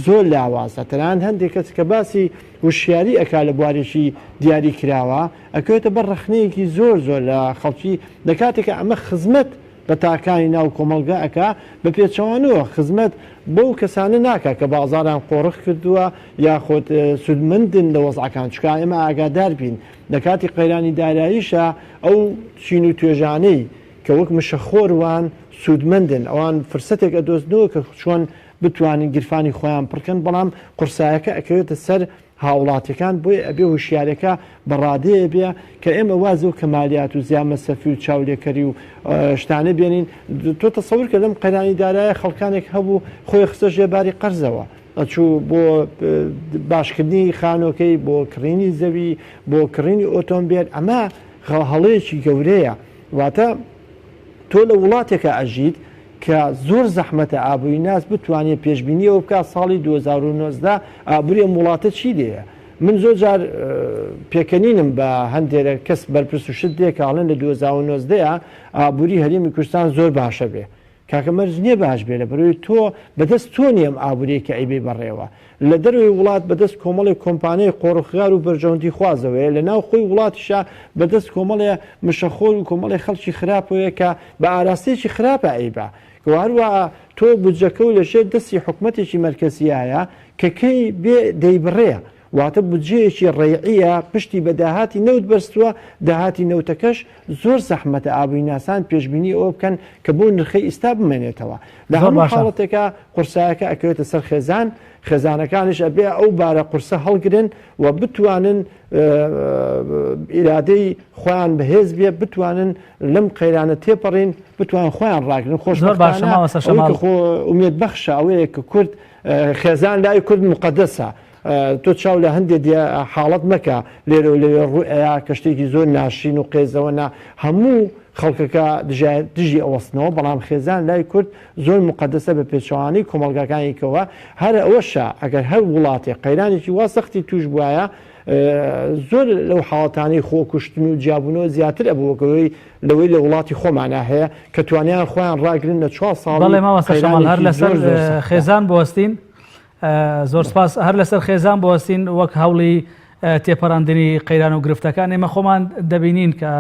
زۆر لاوازە تەنانەت هەندێک کەس کە باسی وشیاری ئەکا لە بوارێکی دیاری کراوە ئەکەوێتە بەر ڕخنەیەکی زۆر لە خەڵکی لە کاتێکە ئەمە خزمەت بە تاکانی ناو کۆمەلگا ئەکا بە پێچەوانەوە خزمەت بەو کەسانە ناکە کە بازاران قۆڕخ کردووە یاخۆت سودمەندن لە وەزعەکان چکە ئێمە ئاگادار بین لە کاتی قەیرانی داراییشە ئەو چین و توێژانەی کە وەک مشەخۆروان سودمەندن ئەوان فرسەتێک ئەدۆزنەوە کە چۆن بتوانین گرفانی خۆیان پڕکەن بەڵام قورسایەکە ئەکەوێتە سەر هاوڵاتەکان بۆی ئەبێ وشیارەکە بەڕادەیە بێ کە ئێمە وازە و کەمالیات و زیامە سەفی و چاولێکەری و شتانە بێنین تۆ تەسەور کە لەم قەیرانی دارایە خەڵکانێک هەبوو خۆی خستە ژێباری قەرزەوە ئەچوو بۆ باشکردنی خانۆکەی بۆ کڕینی زەوی بۆ کڕینی ئۆتۆمبیل ئەمە هەڵەیەکی گەورەیە واتە تۆ لە وڵاتێکە ئەژیت کە زۆر زەحمەتە ئابووری ناس بتوانێت پێشببینیەوە بکە ساڵی 2019 ئابووری وڵاتە چی دەیە من زۆر جار پێکەنینم بە هەندێک کەس بەرپرس و شت دێکاڵێن لە 2019 ئابووری هەرێمی کوردستان زۆر باشە بێ کاکەمەرج نییە باش بێ لە بەرەوەی تۆ بەدەست تۆ نیەم ئابووریەکە ئەیبێ بەڕێوە لە دەروی وڵات بەدەست کۆمەڵی کۆمپانیای قۆڕخگار و بەرژەوەندی خوازەوەیە لە ناو خۆی وڵاتیشە بەدەست کۆمەڵێ مشەخۆر و کۆمەڵی خەڵکی خراپەوەیە کە بە ئاراستەیەکی خراپە ئەیبا هەروە تۆ بودجەکە و لەژێر دەستی حکوومەتێکی مەرکەزیایە کە کەی بێ دەیبڕێ واتە بودجەیەکی ڕێعیە پشتی بە داهاتی نەوت بەرستووە داهاتی نەوتەکەش زۆر زەحمەتە ئابووری ناسان پێشببینی ئەوە بکەن کە بۆ نرخەی ئیستا بمێنێتەوە لە هەموو حاڵەتێکە قورسایەکە ئەکەوێتە سەر خێزان خێزانەکانش ئەبێ ئەو بارە قورسە هەڵگرن و بتوانن ئیرادەی خۆیان بەهێز بێ بتوانن لەم قەیرانە تێپەڕین بتوان خۆیان ڕاگرن خۆش ئومێد بەخشە ئەوەیە کە کورد خێزان لای کورد مقدسە تۆ چاو لە هەندێک حاڵەت مەکە لێرە و لەوێ ڕوئەیە کە شتێکی زۆر ناشین و قێزەوەنا هەموو خەڵکەکە دژی ئەوەستنەوە بەڵام خێزان لای کورد زۆر مقدسە بە پێچوانی کۆمەلگاکانێکەوە هەر ئەوەشە ئەگەر هەر وڵاتی قەیرانێکی وا سەختی توش بواە زۆر لەو حاڵەتانی خۆکوشتن و جیاببوونەوە زیاتر ئەبووەکەوەی لەوەی لە وڵاتی خۆمانە هەیە کە توانیان خۆیان ڕاگرن لە 4 ساڵ هەر لەسەر خێزان بوەستین زۆر سپاس هەر لەسەر خێزان بوەستین وەک هەوڵی تێپەڕاندنی قەیران و گرفتەکان ئێمە خۆمان دەبینین کە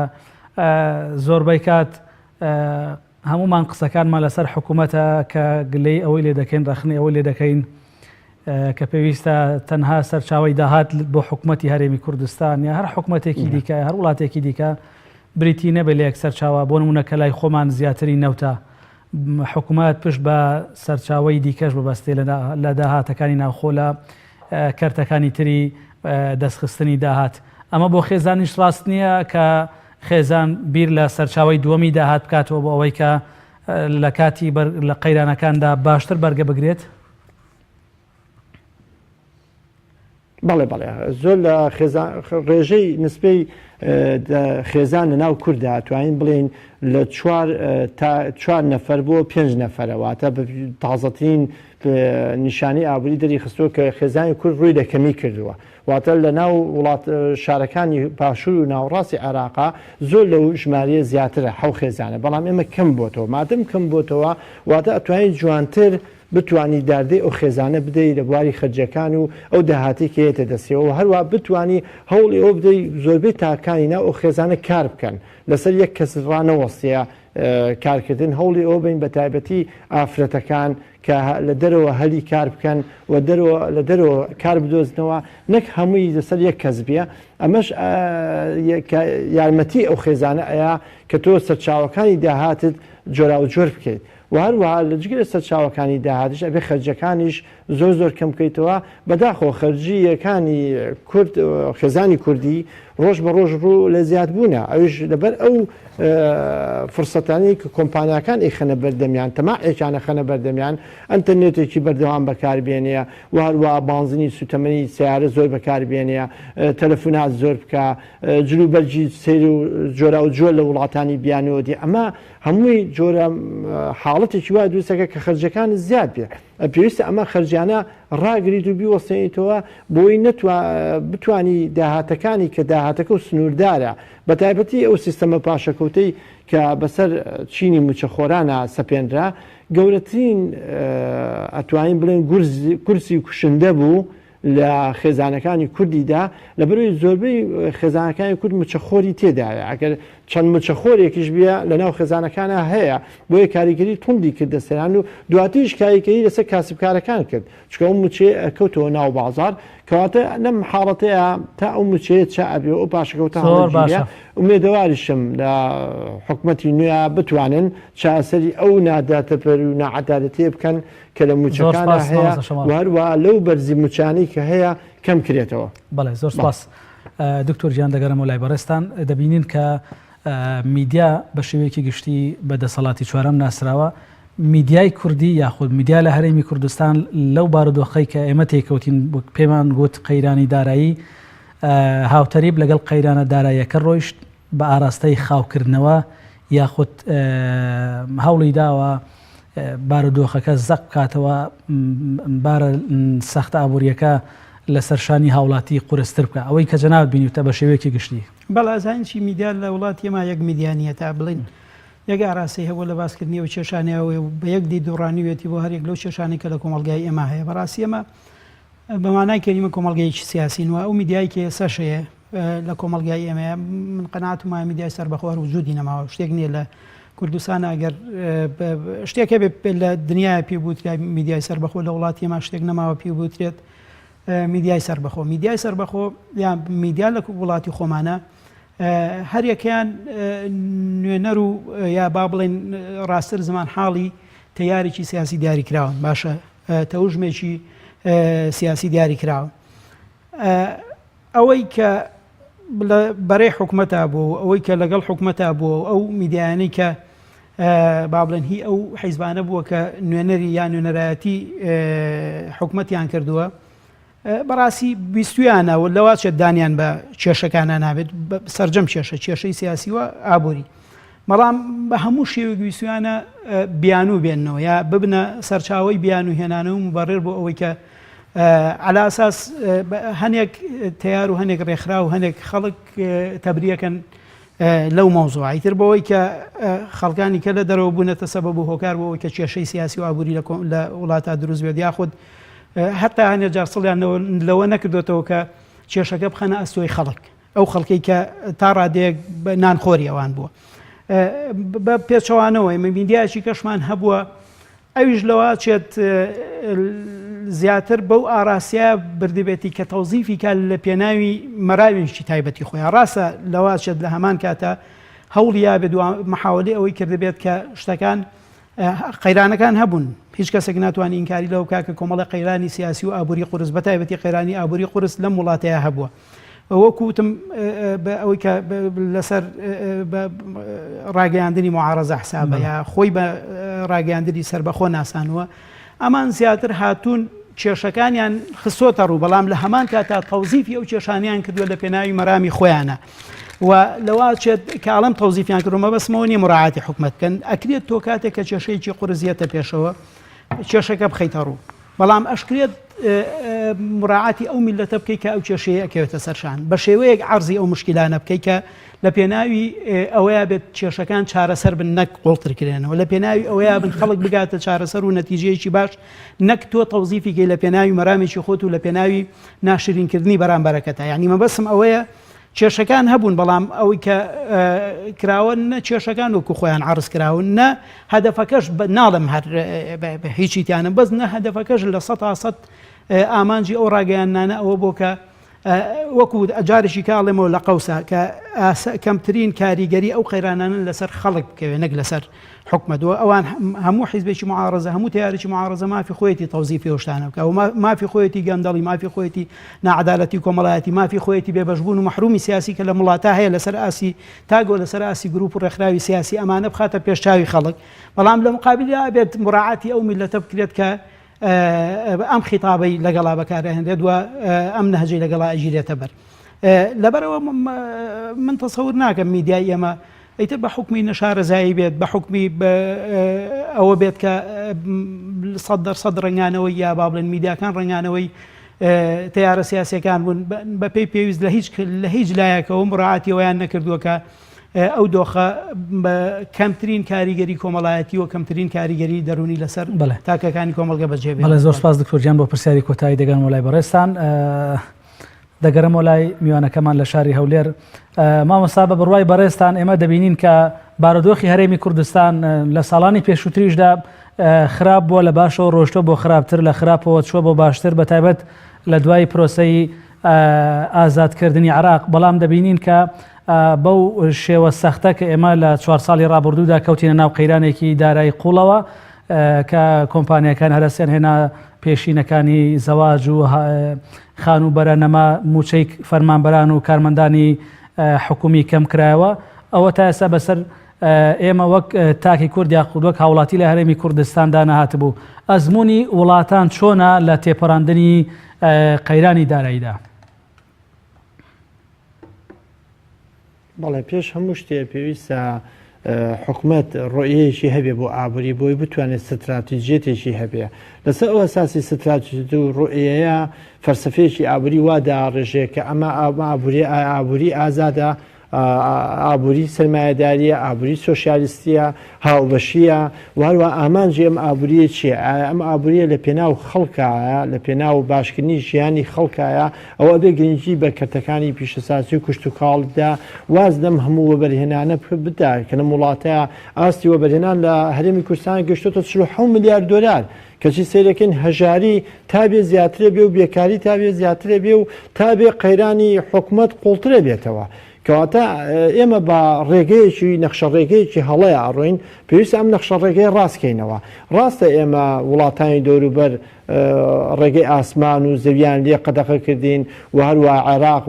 زۆربەی کات هەمومان قسەکانمان لەسەر حکوومەتە کە گلەی ئەوەی لێ دەکەین ڕخنی ئەوەی لێ دەکەین کە پێویستە تەنها سەرچاوی داهات بۆ حکوومەتی هەرێمی کوردستان یا هەر حکوومەتێکی دیکە هەر وڵاتێکی دیکە بریتی نەبێت لە یەک سەرچاوە بۆ نمونەکە لای خۆمان زیاتری نەوتە حکوومەت پشت بە سەرچاوی دیکەش ببەستێ لە داهاتەکانی ناوخۆ لە کەرتەکانی تری دەستخستنی داهات ئەمە بۆ خێزانیش ڕاست نییە کە خێزان بیر لە سەرچاوی دووەمی داهات بکاتەوە بۆ ئەوەی کە لە کاتی لە قەیرانەکاندا باشتر بەرگە بگرێت بەڵێ زۆر لە ڕێژەی نسبەی خێزان لە ناو کووردا توانین بڵێن لە 4 نەفەر بۆ 5 نەفەرەواتە تازەترین نیشانی ئابووری دەری خستۆ کە خێزانی کورد ڕووی دەکەمی کردووە واتە لە ناو وڵات شارەکانی پاشوور و ناوڕاستی عێراقا زۆر لەو ژمارەیە زیاترە حەو خێزانە بەڵام ئێمە کەم بۆتەوە مادەم کەم بۆتەوە واتە ئەتوانین جوانتر بتوانی داردەی ئەو خێزانە بدەیت لە بواری خەرجەکان و ئەو داهاتی کێتە دەستیەوە هەروە بتوانی هەوڵی ئەو بدەیت زۆربەی تاکانی ناو ئەو خێزانە کار بکەن لەسەر یەک کەس ڕانەوەستەیە کارکردن هەوڵی ئەو بین بە تایبەتی ئافرەتەکان کە لە دەرەوە هەلی کار بکەن و لە دەرەوە کار بدۆزنەوە نەک هەمووی لەسەر یەک کەس بێ ئەمەش یارمەتی ئەو خێزانە ئەیە کە تۆ سەرچاوەکانی داهاتت جۆرا و جۆر بکەیت و هەروەها لە جگرە سەرچاوەکانی داهاتش ئەبێ خەرجەکانیش زۆر کەم بکەیتەوە بەداخۆ خەرجیەکانی کورد خێزانی کوردی ڕۆژ بە ڕۆژ ڕوو لە زیاد بوونە ئەوش لەبەر ئەو فرسەتانی کە کۆمپانیاکان ئەیخەنە بەردەمیان تەماعێکیانە خەنە بەردەمیان ئەنتەرنێتێکی بەردەوام بەکاربێنەیە و هەروە بانزنی سوتەمەنی سیارە زۆر بەکاربێنەیە تەلەفۆنات زۆر بکە جلوبەرجی سیر و جۆرا و جۆر لە وڵاتانی بیانەوەدی ئەمە هەمووی جۆرە حاڵەتێکی وای دروستەکە کە خەرجەکان زیاد بێ پێویستە ئەمە خەرجیانە ڕاگریت و بیوەستێنیتەوە بۆی بتانی داهاتەکانی کە داهاتەکە و سنووردارە بە تایبەتی ئەو سیستەمە پاشەکەوتەی کە بەسەر چینی موچەخۆرانە سەپێنرا گەورەترین ئەتوانین بڵێن کورسی کوشندە بوو لە خێزانەکانی کوردیدا لە بەروی زۆربەی خێزانەکانی کورد موچەخۆری تێدایە ئەگەر چەند موچەخۆرێکیش بێ لە ناو خێزانەکانە هەیە بۆیە کاریگەری توندی کردە سەران و دواتیش کاریگەری لەسەر کاسبکارەکان کرد چکە ئەو موچێ کەوتەوە ناو بازار کەواتە لەم حاڵەتەیە تا ئەو موچەیە چا ئەبێ ئەو پاشەکەوتە هەڵگیرە ومێدەواریشم لە حکومەتی نوێ بتوانن چاسەری ئەو ناداتەپەر و نەعەدالەتیە بکەن کە لە موچەکانە هەیە هەروە لەو بەرزی موچانەی کە هەیە کەم کرێتەوە. بەڵێ زۆر سپاس دکتۆر گیان دەگەرەمەوە لای بەڕێستان دەبینین کە میدیا بە شێوەیەکی گشتی بەدەسەڵاتی چوارەم ناسراوە میدیای کوردی یاخود میدیا لە هەرێمی کوردستان لەو بارودۆخەی کە ئێمە تێکەوتین پێمان گوت قەیرانی دارایی هاوتەریب لەگەڵ قەیرانە داراییەکە ڕۆیشت بە ئاراستەی خاوکردنەوە یاخود هەوڵی داوە بارودۆخەکە زەق بکاتەوە بارە سەختە ئابوووریەکە لە سەرشانی هاوڵاتی قورستر بکە ئەوەی کە جەناب بینیوتە بە شێوەیەکی گشتی بەڵازانشی میدیا لە وڵاتی ئێمە یەک میدیانیە تا بڵین یەک ئاراسی هەبوو لە باسکردنیەوە کێشانیەوە بە یەک دی دوڕانیوێتی بۆ هەرێک لەو کێشانی کە لە کۆمەڵگای ئێمە هەیە بەڕاستی ئێمە بەمانای کەریمە کۆمەڵگەیەکی سیاسینەوە ئەو میدیای کە سەشەیە لە کۆمەڵگای ئێمە من قەناعەت ومایە میدیای سەربەخۆ وجودی نەماوە شتێک نییە لە کوردستان ئەگەر شتێکە بێ لە دنیای پێبووترای میدیای سەربەخۆ لە وڵاتی ئێمە شتێک نەماوە پێبووترێت میدیای سەربەخۆ میدیای سەربەخۆ یان میدیا لە وڵاتی خۆمانە هەر یەکیان نوێنەر و یا با بڵێن ڕاستتر زمان حاڵی تەیارێکی سیاسی دیاری کراون باشە تەوژمێکی سیاسی دیاری کراون ئەوەی کە بەڕێ حکومەتە بوو ئەوەی کە لەگەڵ حکومەتە بوو ئەو میدیانەی کە با بڵێن هی ئەو حیزبانە بووە کە نوێنەری یان نوێنەرایەتی حکومەتیان کردووە بەڕاستی بیستویانە و لەوا چێت دانیان بە کێشەکانە نابێت سەرجەم کێشەی سیاسی وە ئابووری بەڵام بە هەموو شێوە گویستویانە بیان و بێنەوە یا ببنە سەرچاوی بیان و هێنانە و مبەڕێر بۆ ئەوەی کە على ئاساس هەنێک تیار و هەنێک ڕێکخرا و هەنێک خەڵک تەبریەکەن لەو مەوزوعی تر بەوەی کە خەڵکانی کە لە دەرەوە بوونەتە سەبەب و هۆکار بۆەوەی کە کێشەی سیاسی و ئابووری لە وڵاتە دروست بێت یاخود هەتا هەنێ جار سڵیان لەوە نەکردوێتەوە کە کێشەکە بخەنە ئەستۆی خەڵک ئەو خەڵکەی کە تا ڕادەیەک نانخۆری ئەوان بووە بە پێچەوانەوەی میدیایکی کەشمان هەبووە ئەویش لەوە چێت زیاتر بەو ئاراسیە بردبێتی کە تەوزیفی کە لە پێناوی مەراوێنشی تایبەتی خۆیان ڕاستە لەوە چێت لە هەمان کاتە هەوڵیا بێت محاولی ئەوەی کردبێت کە شتەکان قەیرانەکان هەبوون هیچ کەسێک ناتوانانی ئینکاری لەو کاکە کۆمەڵە قەیرانی سیاسی و ئابووری قورس بە تایبەتی قەیرانی ئابووری قورس لەم وڵاتەیە هەبووە وەکوتم ئەوەی کە لەسەر ڕاگەیاندنی معارەزە حسابە یا خۆی بە ڕاگەیاندنی سەربەخۆ ناسانوە ئەمان زیاتر هاتوون کێشەکانیان خستۆتە ڕوو بەڵام لە هەمان کاتا تەوزیفی ئەو کێشانیان کردووە لە پێناوی مەرامی خۆیانە و لەوا چێت کاڵم تەوزیفیان کردومە بەسمەوە نیە مراعاتی حکومەت بکەن ئەکرێت تۆ کاتێک کە کێشەیەکی قورزیەتە پێشەوە کێشەکە بخەیتە ڕوو بەڵام ئەشکرێت مراعاتی ئەو میلەتە بکەیت کە ئەو کێشەیە ئەکەوێتە سەرشان بە شێوەیەک عەرزی ئەو مشکلانە بکەیت کە لە پێناوی ئەوەیە بێت کێشەکان چارەسەر بن نەک قوڵترکرێنەوە لە پێناوی ئەوەیە بن خەڵک بگاتە چارەسەر و نەتیجەیەکی باش نەک تۆ تەوزیفیکەی لە پێناوی مەرامێکی خۆت و لە پێناوی ناشرینکردنی بەرامبەرەکەتە یعنی مەبەسم ئەوەیە کێشەکان هەبوون بەڵام ئەوەی کە کراوە نە کێشەکان وەکو خۆیان عرض کراون نە هەدەفەکەش ناڵم هەر هیچی تیانم بەس نە هەدەفەکەش لە 100% ئامانجی ئەو ڕاگەیاندانە ئەوە بۆ کە وەکو ئەجارێکی کاڵێمەوە لە قەوسە کە کەمترین کاریگەری ئەو قەیرانانە لەسەر خەڵک بکەوێت نەک لەسەر حکومەتەوە ئەوان هەموو حیزبێکی معارەزە هەموو تیارێکی معارەزە مافی خۆیەتی تەوزیفی ئەوشتانە بکە و مافی خۆیەتی گەندەڵی مافی خۆیەتی نەعەدالەتی کۆمەڵایەتی مافی خۆیەتی بێبەشبوون و مەحرومی سیاسی کە لە وڵاتە هەیە لەسەر ئاسی تاگۆ لەسەر ئاسی گروپ و ڕێکخراوی سیاسی ئەمانە بخاتە پێشچاوی خەڵک بەڵام لە مقابلیا بێت مراعاتی ئەو میلەتە بکرێت کە ئەم خیتابەی لەگەڵا بەکارهێنرێت و ئەم نەهجەی لەگەڵا ئەژیرێتە بەر لەبەرەوە من تەسەور ناکەم میدیای ئێمە ئەیتر بە حکمی نەشارەزایی بێت بە حکمی ئەوە بێت کە 100% ڕنگانەوەی یا با بڵێن میدیاکان ڕنگانەوەی تیارە سیاسیەکان بوون بە پێی پێویست لە هیچ لایەکەوە مڕاعاتیەوەیان نەکردووە کە ئەو دۆخە بە کەمترین کاریگەری کۆمەڵایەتی و کەمترین کاریگەری دەرونی لەسەر تاکەکانی کۆمەڵگە بەجێبێت. بەڵێ زۆر سپاس دکتۆر گیان بۆ پرسیاری کۆتایی دەگەن وڵای بەڕێستان دەگەرم وڵای میوانەکەمان لە شاری هەولێر. مامۆستا بە بڕوای بەڕێستان ئێمە دەبینین کە بارودۆخی هەرێمی کوردستان لە ساڵانی پێشووتریشدا خراپ بووە لە باشەوە ڕۆشتۆ بۆ خراپتر لە خراپەوە چووە بۆ باشتر بە تایبەت لە دوای پرۆسەی ئازادکردنی عراق. بەڵام دەبینین کە بەو شێوە سەختە کە ئێمە لە 4 ساڵی ڕابردوودا کەوتینە ناو قەیرانێکی دارایی قوڵەوە کە کۆمپانیەکان هەرسیان هێنا پێشینەکانی زەواج و خان و بەرەنەما موچەی فەرمانبەران و کارمەندانی حکومی کەم کرایەوە. ئەوە تا ئێستا بەسەر ئێمە وەک تاکی کورد یا وەک هاوڵاتی لە هەرێمی کوردستاندا نەهات بوو. ئەزمموی وڵاتان چۆنە لە تێپەڕاندنی قەیرانی داراییدا؟ بەڵێ پێش هەموو شتێ پێویستە حکومەت ڕۆیەیەکی هەبێ بۆ ئابووری بۆی بتوانێت ستراتیژێتێکی هەبێ. لەسەر ئەو ئەساسی ستراتیژێت و ڕۆیەیە فەرسەفەیەکی ئابووری وا داڕێژێ کە ئەمە ئابووری ئازادە، ئابووری سەرمایه‌داریە، ئابووری سۆشیالیستیە، هاوبەشیە، وهروە ئامانجی ئەم ئابووریە چییە؟ ئەم ئابووریە لە پێناو خەڵکایە، لە پێناو باشکردنی ژیانی خەڵکایە. ئەوە بێ گرنگی بە کەرتەکانی پیشەسازی و کوشت و کاڵدا واز دەم هەموو وەبەرهێنانە بدا کە لە وڵاتەیە ئاستی وەبەرهێنان لە هەرێمی کوردستان گەشتۆتە 47 میلیارد دۆلار. کەچی سیرەکەین هەژاری تابێ زیاترە بێ و بێکاری تابێ زیاترە بێ و تابێ قەیرانی حکومەت قوڵترە بێتەوە. کەواتە ئێمە بە ڕێگەیەکی نەخشە ڕێگەیەکی هەڵەیە ئاڕۆین پێویستە ئەم نەخشە ڕێگەی ڕاستکەینەوە. ڕاستە ئێمە وڵاتانی دەوروبەر ڕێگەی ئاسمان و زەویان لێ قەدەقە کردین و هەروە عێراق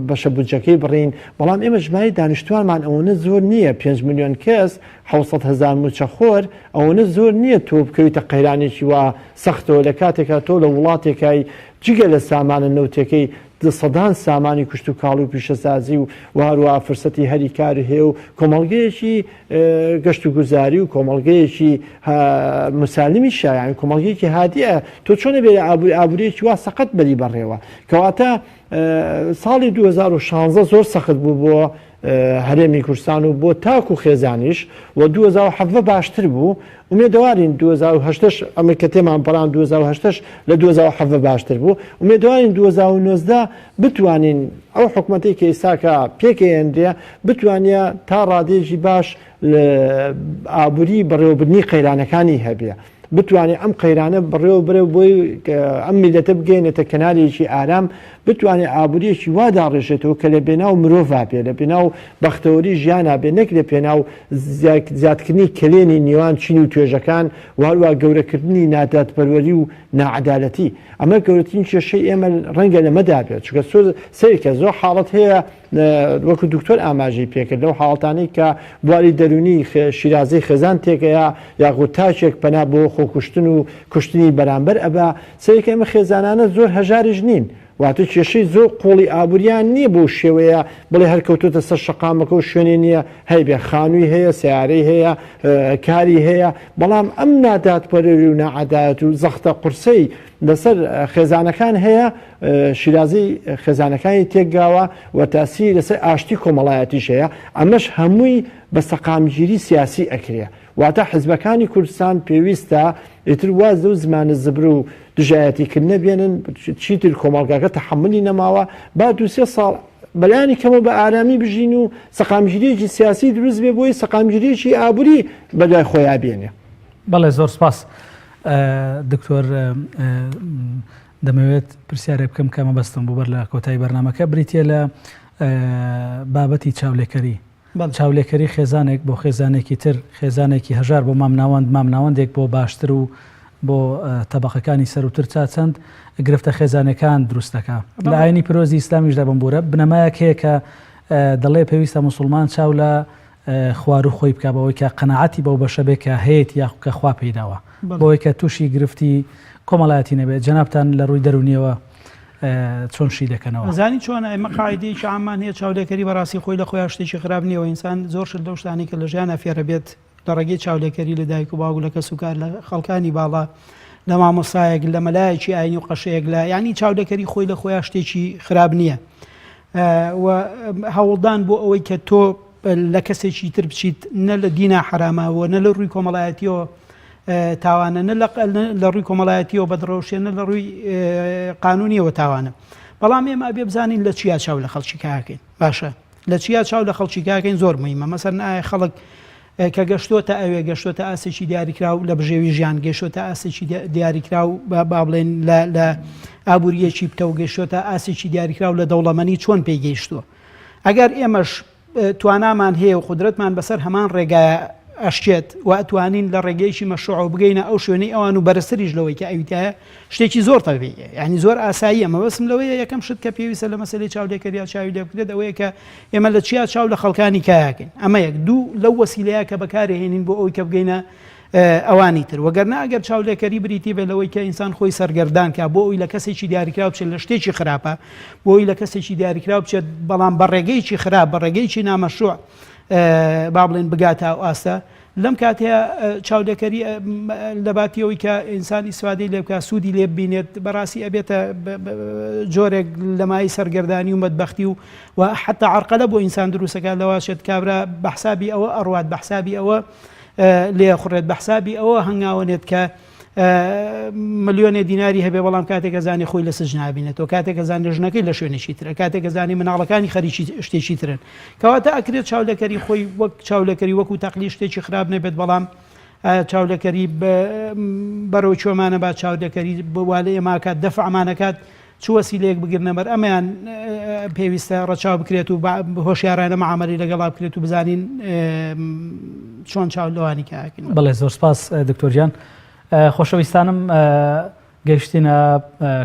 بەشە بودجەکەی بڕین، بەڵام ئێمە ژماری دانیشتوانمان ئەوەنە زۆر نییە. 5 میلیۆن کەس 700,000 موچەخۆر ئەوەنە زۆر نییە تۆ بکەویتە قەیرانێکی وا سەختەوە لە کاتێکا تۆ لە وڵاتێکای جگە لە سامانە نەوتەکەی سەدان سامانی کوشت و کاڵ و پیشەسازی و هەروە فرسەتی هەری کار هەیە و کۆمەڵگەیەکی گەشت و گوزاری و کۆمەڵگەیەکی مسالمی شایان کۆمەڵگەیەکی هادیە. تۆ چۆنە بێ ئابوورێکی وا سەقەت بەری بەڕێوە. کەواتە ساڵی 2016 زۆر سەخت بوو بۆ هەرێمی کوردستان و بۆ تاک و خێزانیش و 2007 باشتر بوو. ئومێدەوارین 2008 ئەمە کە تێمان بەڵام 2008 لە 2007 باشتر بوو. ئومێدەوارین 2019 بتوانین ئەو حکوومەتی کە ئێستاکە پێکەیەندرێ بتوانە تا ڕادێژی باش لە ئابووری بەڕێوەبردنی قەیرانەکانی هەبێ، بتوانێت ئەم قەیرانە بڕێوە برێ بۆی ئەم میلەتە بگەینێتە کەنارێکی ئارام، بتوانێت ئابووریەکی وا داڕێژێتەوە کە لە بێناو مرۆڤ بێ، لە بێناو بەختەوەری ژیانە بێ، نەک لە پێناو زیادکردنی کلێنی نێوان چین و توێژەکان و هەروە گەورەکردنی ناداتپەروەری و ناعەدالەتی. ئەمە گەورەترین کێشەی ئێمە ڕەنگە لەمەدا بێت، چونکە سەرکە زۆر حاڵەت هەیە وەکو دکتۆر ئاماژەی پێکرد لەو حاڵەتانەی کە بواری دەرونی شیرازەی خێزان تێکەیە یاخود تاچێک پەنا بۆ خۆکوشتن و کوشتنی بەرامبەر ئەبا. سەرکە ئێمە خێزانانە زۆر هەژارش نین، واتە کێشەی زۆر قوڵی ئابووریان نییە بۆ شێوەیە بڵێ هەرکەوتوتە سەر شەقامەکە و شوێنێ نییە هەیبێ خانووی هەیە، سیارەی هەیە، کاری هەیە، بەڵام ئەم ناداتپەروەری و نەعەدالەت و زەختە قورسەی لەسەر خێزانەکان هەیە. شیرازی خێزانەکانی تێکگاوە و تاسی لەسەر ئاشتی کۆمەڵایەتیش هەیە. ئەمەش هەمووی بە سەقامگیری سیاسی ئەکرێ. واتە حزبەکانی کوردستان پێویستە ئیتر واز و زمانە زبر و دژایەتیکردنە بێنن، چیتر کۆمەڵگاکە تەحملی نەماوە با 2-3 ساڵ بەلایانی کەمە بە ئارامی بژین و سەقامگیریەکی سیاسی دروست بێ بۆی سەقامگیریەکی ئابووری بەدوای خۆیان بێنێ. بەڵێ زۆر سپاس دکتۆر. دەمەوێت پرسیارێ بکەم کە مەبەستم بوو بەر لە کۆتایی بەرنامەکە بریتە لە بابەتی چاولێکەری. چاولێکەری خێزانێک بۆ خێزانێکی تر، خێزانێکی هەژار بۆ مامناوەندێک بۆ باشتر و بۆ تەبەقەکانی سەروتر چاچەند گرفتە خێزانەکان دروستەکە. لە ئاینی پیرۆزی ئیسلامیشدا بمبورە بنەمایەک هەیە کە دەڵێ پێویستە موسڵمان چاو لە خوار و خۆی بکە بەوەی کە قەنەعەتی بەو بەشە بێ کە هەیەت یا کە خوا پێداوە، بۆی کە تووشی گرفتی کۆمەڵایەتی نەبێت. جەنابتان لە ڕووی دەرونیەوە چۆن شی دەکەنەوە زانی چۆن ئەمە قاعدەیەکی عامان هەیە چاودێکەری بەڕاستی خۆی لە خۆیان شتێکی خراپ نییەوە ئینسان زۆر شت لەو شتانی کە لە ژیانە فێرە بێت لە ڕێگەی چاودێکەری لە دایک و باوک لە کەس و کار لە خەڵکانی باڵا لە مامۆسایەک لە مەلایەکی ئاینی و قەشەیەک لە یعنی چاودێکەری خۆی لە خۆیان شتێکی خراپ نییە هەوڵدان بۆ ئەوەی کە تۆ لە کەسێکی تر بچیت نە لە دینە حرامەوە نە لە ڕووی کۆمەڵایەتیەوە تاوانە لە ڕووی کۆمەڵایەتیەوە بەدڕەوشێ نە لە ڕووی قانونیەوە تاوانە بەڵام ئێمە ئەبێ بزانین لە چیا چاو لە خەڵکی کاکەین باشە لە چیا چاو لە خەڵکی کاکەین زۆر مهمە مەسەرن ئایا خەڵک کە گەشتۆتە ئەوێ گەشتۆتە ئاسێکی دیاریکراو لە بژێوی ژیان گەشتۆتە ئاسێکی دیاریکراو با بڵێن لە ئابوووریەکی پتە و گەشتۆتە ئاسێکی دیاریکراو لە دەوڵەمەنی چۆن پێیگەیشتووە ئەگەر ئێمەش توانامان هەیە و قودرەتمان بەسەر هەمان ڕێگایە ئەشتێت و ئەتوانین لە ڕێگەیەکی مەشروع بگەینە ئەو شوێنەی ئەوان و بەرزتریش لەوەی کە ئەویتایە شتێکی زۆر تەبیعیە ینی زۆر ئاسایی ئەمە بەسم لەوەیە یەکەم شت کە پێویستە لە مەسەلەی چاودێکەری چاوی لێ بکرێت ئەوەیە کە ئێمە لە چیا چاو لە خەڵکانی کایەکەین ئەمە یەک دوو لەو وەسیلەیە کە بەکارهێنین بۆ ئەوی کە بگەینە ئەوانی تر وەگەرنا ئەگەر چاودێکەری بریتی بێ لەوەی کە ئینسان خۆی سەرگەردان کە بۆ ئەوی لە کەسێکی دیاریکراو بچێت لە شتێکی خراپە بۆ ئەوی لە کەسێکی دیاریکراو بچێت بەڵام بە ڕێگەیەکی خراپ بە ڕێگەیەکی نامەشروع با بڵێن بگاتە ئاستە لەم کاتەیە چاودێکەری لە باتیەوەی کە ئینسانی سوادەی لێ بکە سوودی لێ ببینێت بەڕاستی ئەبێتە جۆرێک لە مای سەرگەردانی و مەدبەختی و حتا عەرقەلە بۆ ئینسان دروستەکە لەواشێت کابرا بەحسابی ئەوە ئەڕوات بەحسابی ئەوە لێ خوڕێت بەحسابی ئەوە هەنگاوێت کە ملیۆنێ دیناری هەبێ بەڵام کاتێکە زانی خۆی لە سژن نابینێتەوە کاتێکە زانانی ژنەکەی لە شوێنێکی ترە کاتێکە زانی مناڵەکانی خەریکی شتێکی ترن کەواتە ئەکرێت چاولەکەری خۆی وەک چاولەکەری وەکو تەقلی شتێکی خراپ نەبێت بەڵام چاولەکەری بەرەو چۆمانە با چاودەکەری بوالە ئێماکات دەفعمانەکات چ وەسیلەیەک بگرنە بەر ئەمەیان پێویستە ڕەچاو بکرێت و هۆشیارانە مەعامەلی لەگەڵا بکرێت و بزانین چۆن چاو لەوانی کاکەین. بەڵێ زۆر سپاس دکتۆر گیان. خۆشەویستانم گەیشتینە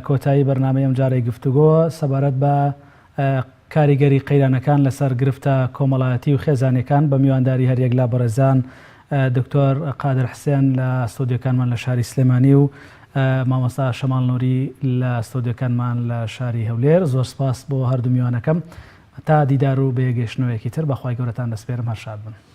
کۆتایی بەرنامەی ئەم جارەی گفتوگۆ سەبارەت بە کاریگەری قەیرانەکان لەسەر گرفتە کۆمەڵایەتی و خێزانەکان بە میوانداری هەریەک لا بەڕێزان دکتۆر قادر حسێن لە ستۆدیۆکانمان لە شاری سلێمانی و مامۆستا شەماڵ نووری لە ستۆدیۆکانمان لە شاری هەولێر. زۆر سپاس بۆ هەردوو میوانەکەم تا دیدار و بەیەگەشتنەوەیەکی تر بەخوای گەورەتان دەسپێرم هەر شاد بن.